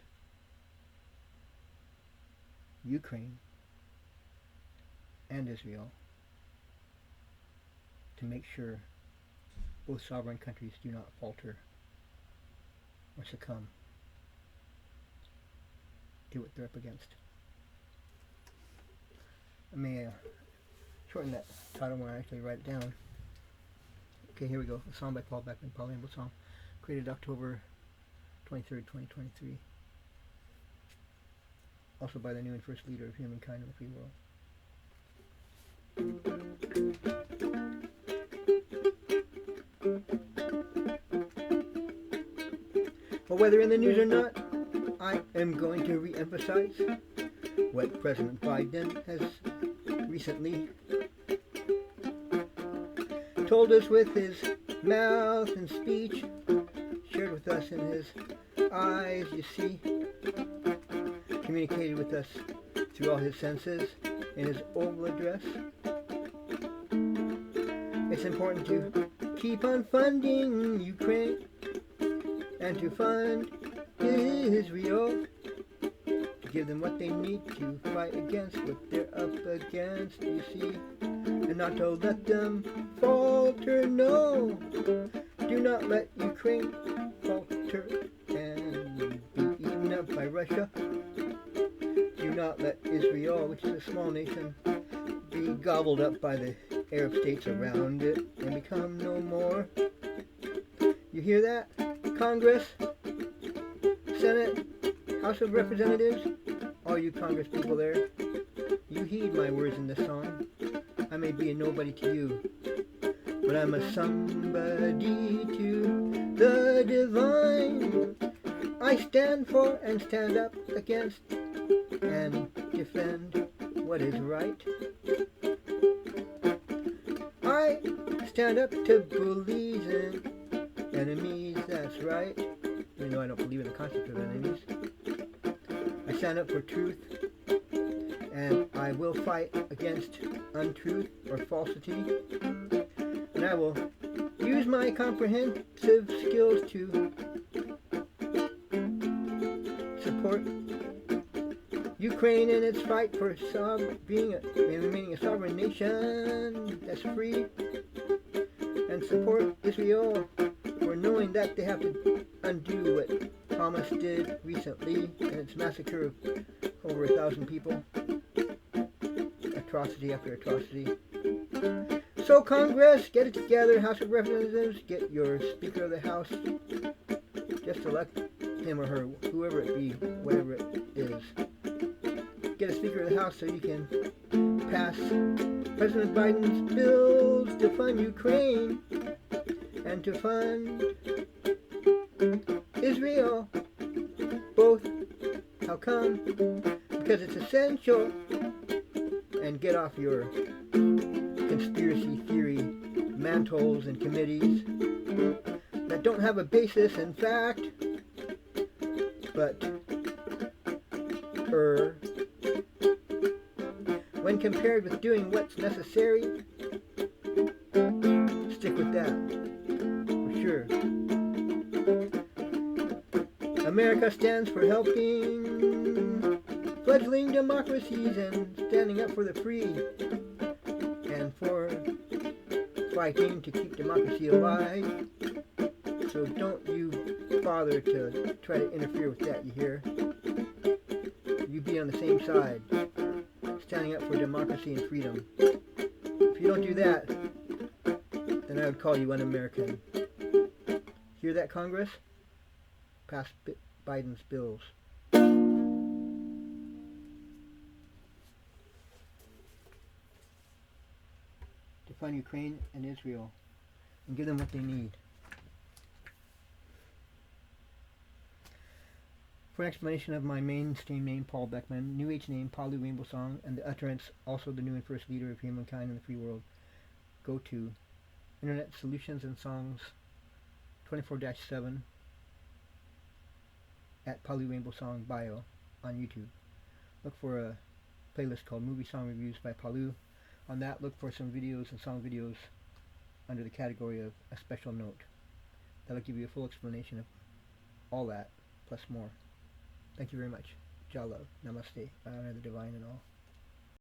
Ukraine and Israel to make sure both sovereign countries do not falter or succumb to what they're up against. I may shorten that title when I actually write it down. Okay, here we go. A song by Paul Beckman, Paul Amble song, created October 23rd, 2023. Also by the new and first leader of humankind in the free world. But whether in the news or not, I am going to re-emphasize what President Biden has recently told us with his mouth and speech, shared with us in his eyes, you see, communicated with us through all his senses in his Oval Address. It's important to keep on funding Ukraine and to fund Israel, to give them what they need to fight against what they're up against, you see, and not to let them falter, no. Do not let Ukraine falter and be eaten up by Russia. Do do not let Israel, which is a small nation, be gobbled up by the Arab states around it and become no more. You hear that? Congress, Senate, House of Representatives, all you Congress people there, you heed my words in this song. I may be a nobody to you, but I'm a somebody to the divine. I stand for and stand up against and defend what is right. I stand up to bullies and enemies, that's right. Even though I don't believe in the concept of enemies. I stand up for truth, and I will fight against untruth or falsity. And I will use my comprehensive skills to support Ukraine in its fight for remaining a sovereign nation that's free, and support Israel for knowing that they have to undo what Hamas did recently in its massacre of over 1,000 people. Atrocity after atrocity. So Congress, get it together. House of Representatives, get your Speaker of the House. Just elect him or her, whoever it be, whatever it is. Get a Speaker of the House so you can pass President Biden's bills to fund Ukraine and to fund Israel. Both. How come? Because it's essential. And get off your conspiracy theory mantles and committees that don't have a basis in fact, but when compared with doing what's necessary, stick with that, for sure. America stands for helping fledgling democracies and standing up for the free and for fighting to keep democracy alive. So don't you bother to try to interfere with that, you hear? You be on the same side, standing up for democracy and freedom. If you don't do that, then I would call you un-American. Hear that, Congress? Pass Biden's bills. To fund Ukraine and Israel and give them what they need. For an explanation of my mainstream name, Paul Beckman, New Age name, Palu Rainbow Song, and the utterance, also the new and first leader of humankind in the free world, go to Internet Solutions and Songs 24-7 at Palu Rainbow Song bio on YouTube. Look for a playlist called Movie Song Reviews by Palu. On that, look for some videos and song videos under the category of a special note. That'll give you a full explanation of all that, plus more. Thank you very much. Jalo, Namaste, I honor the divine and all.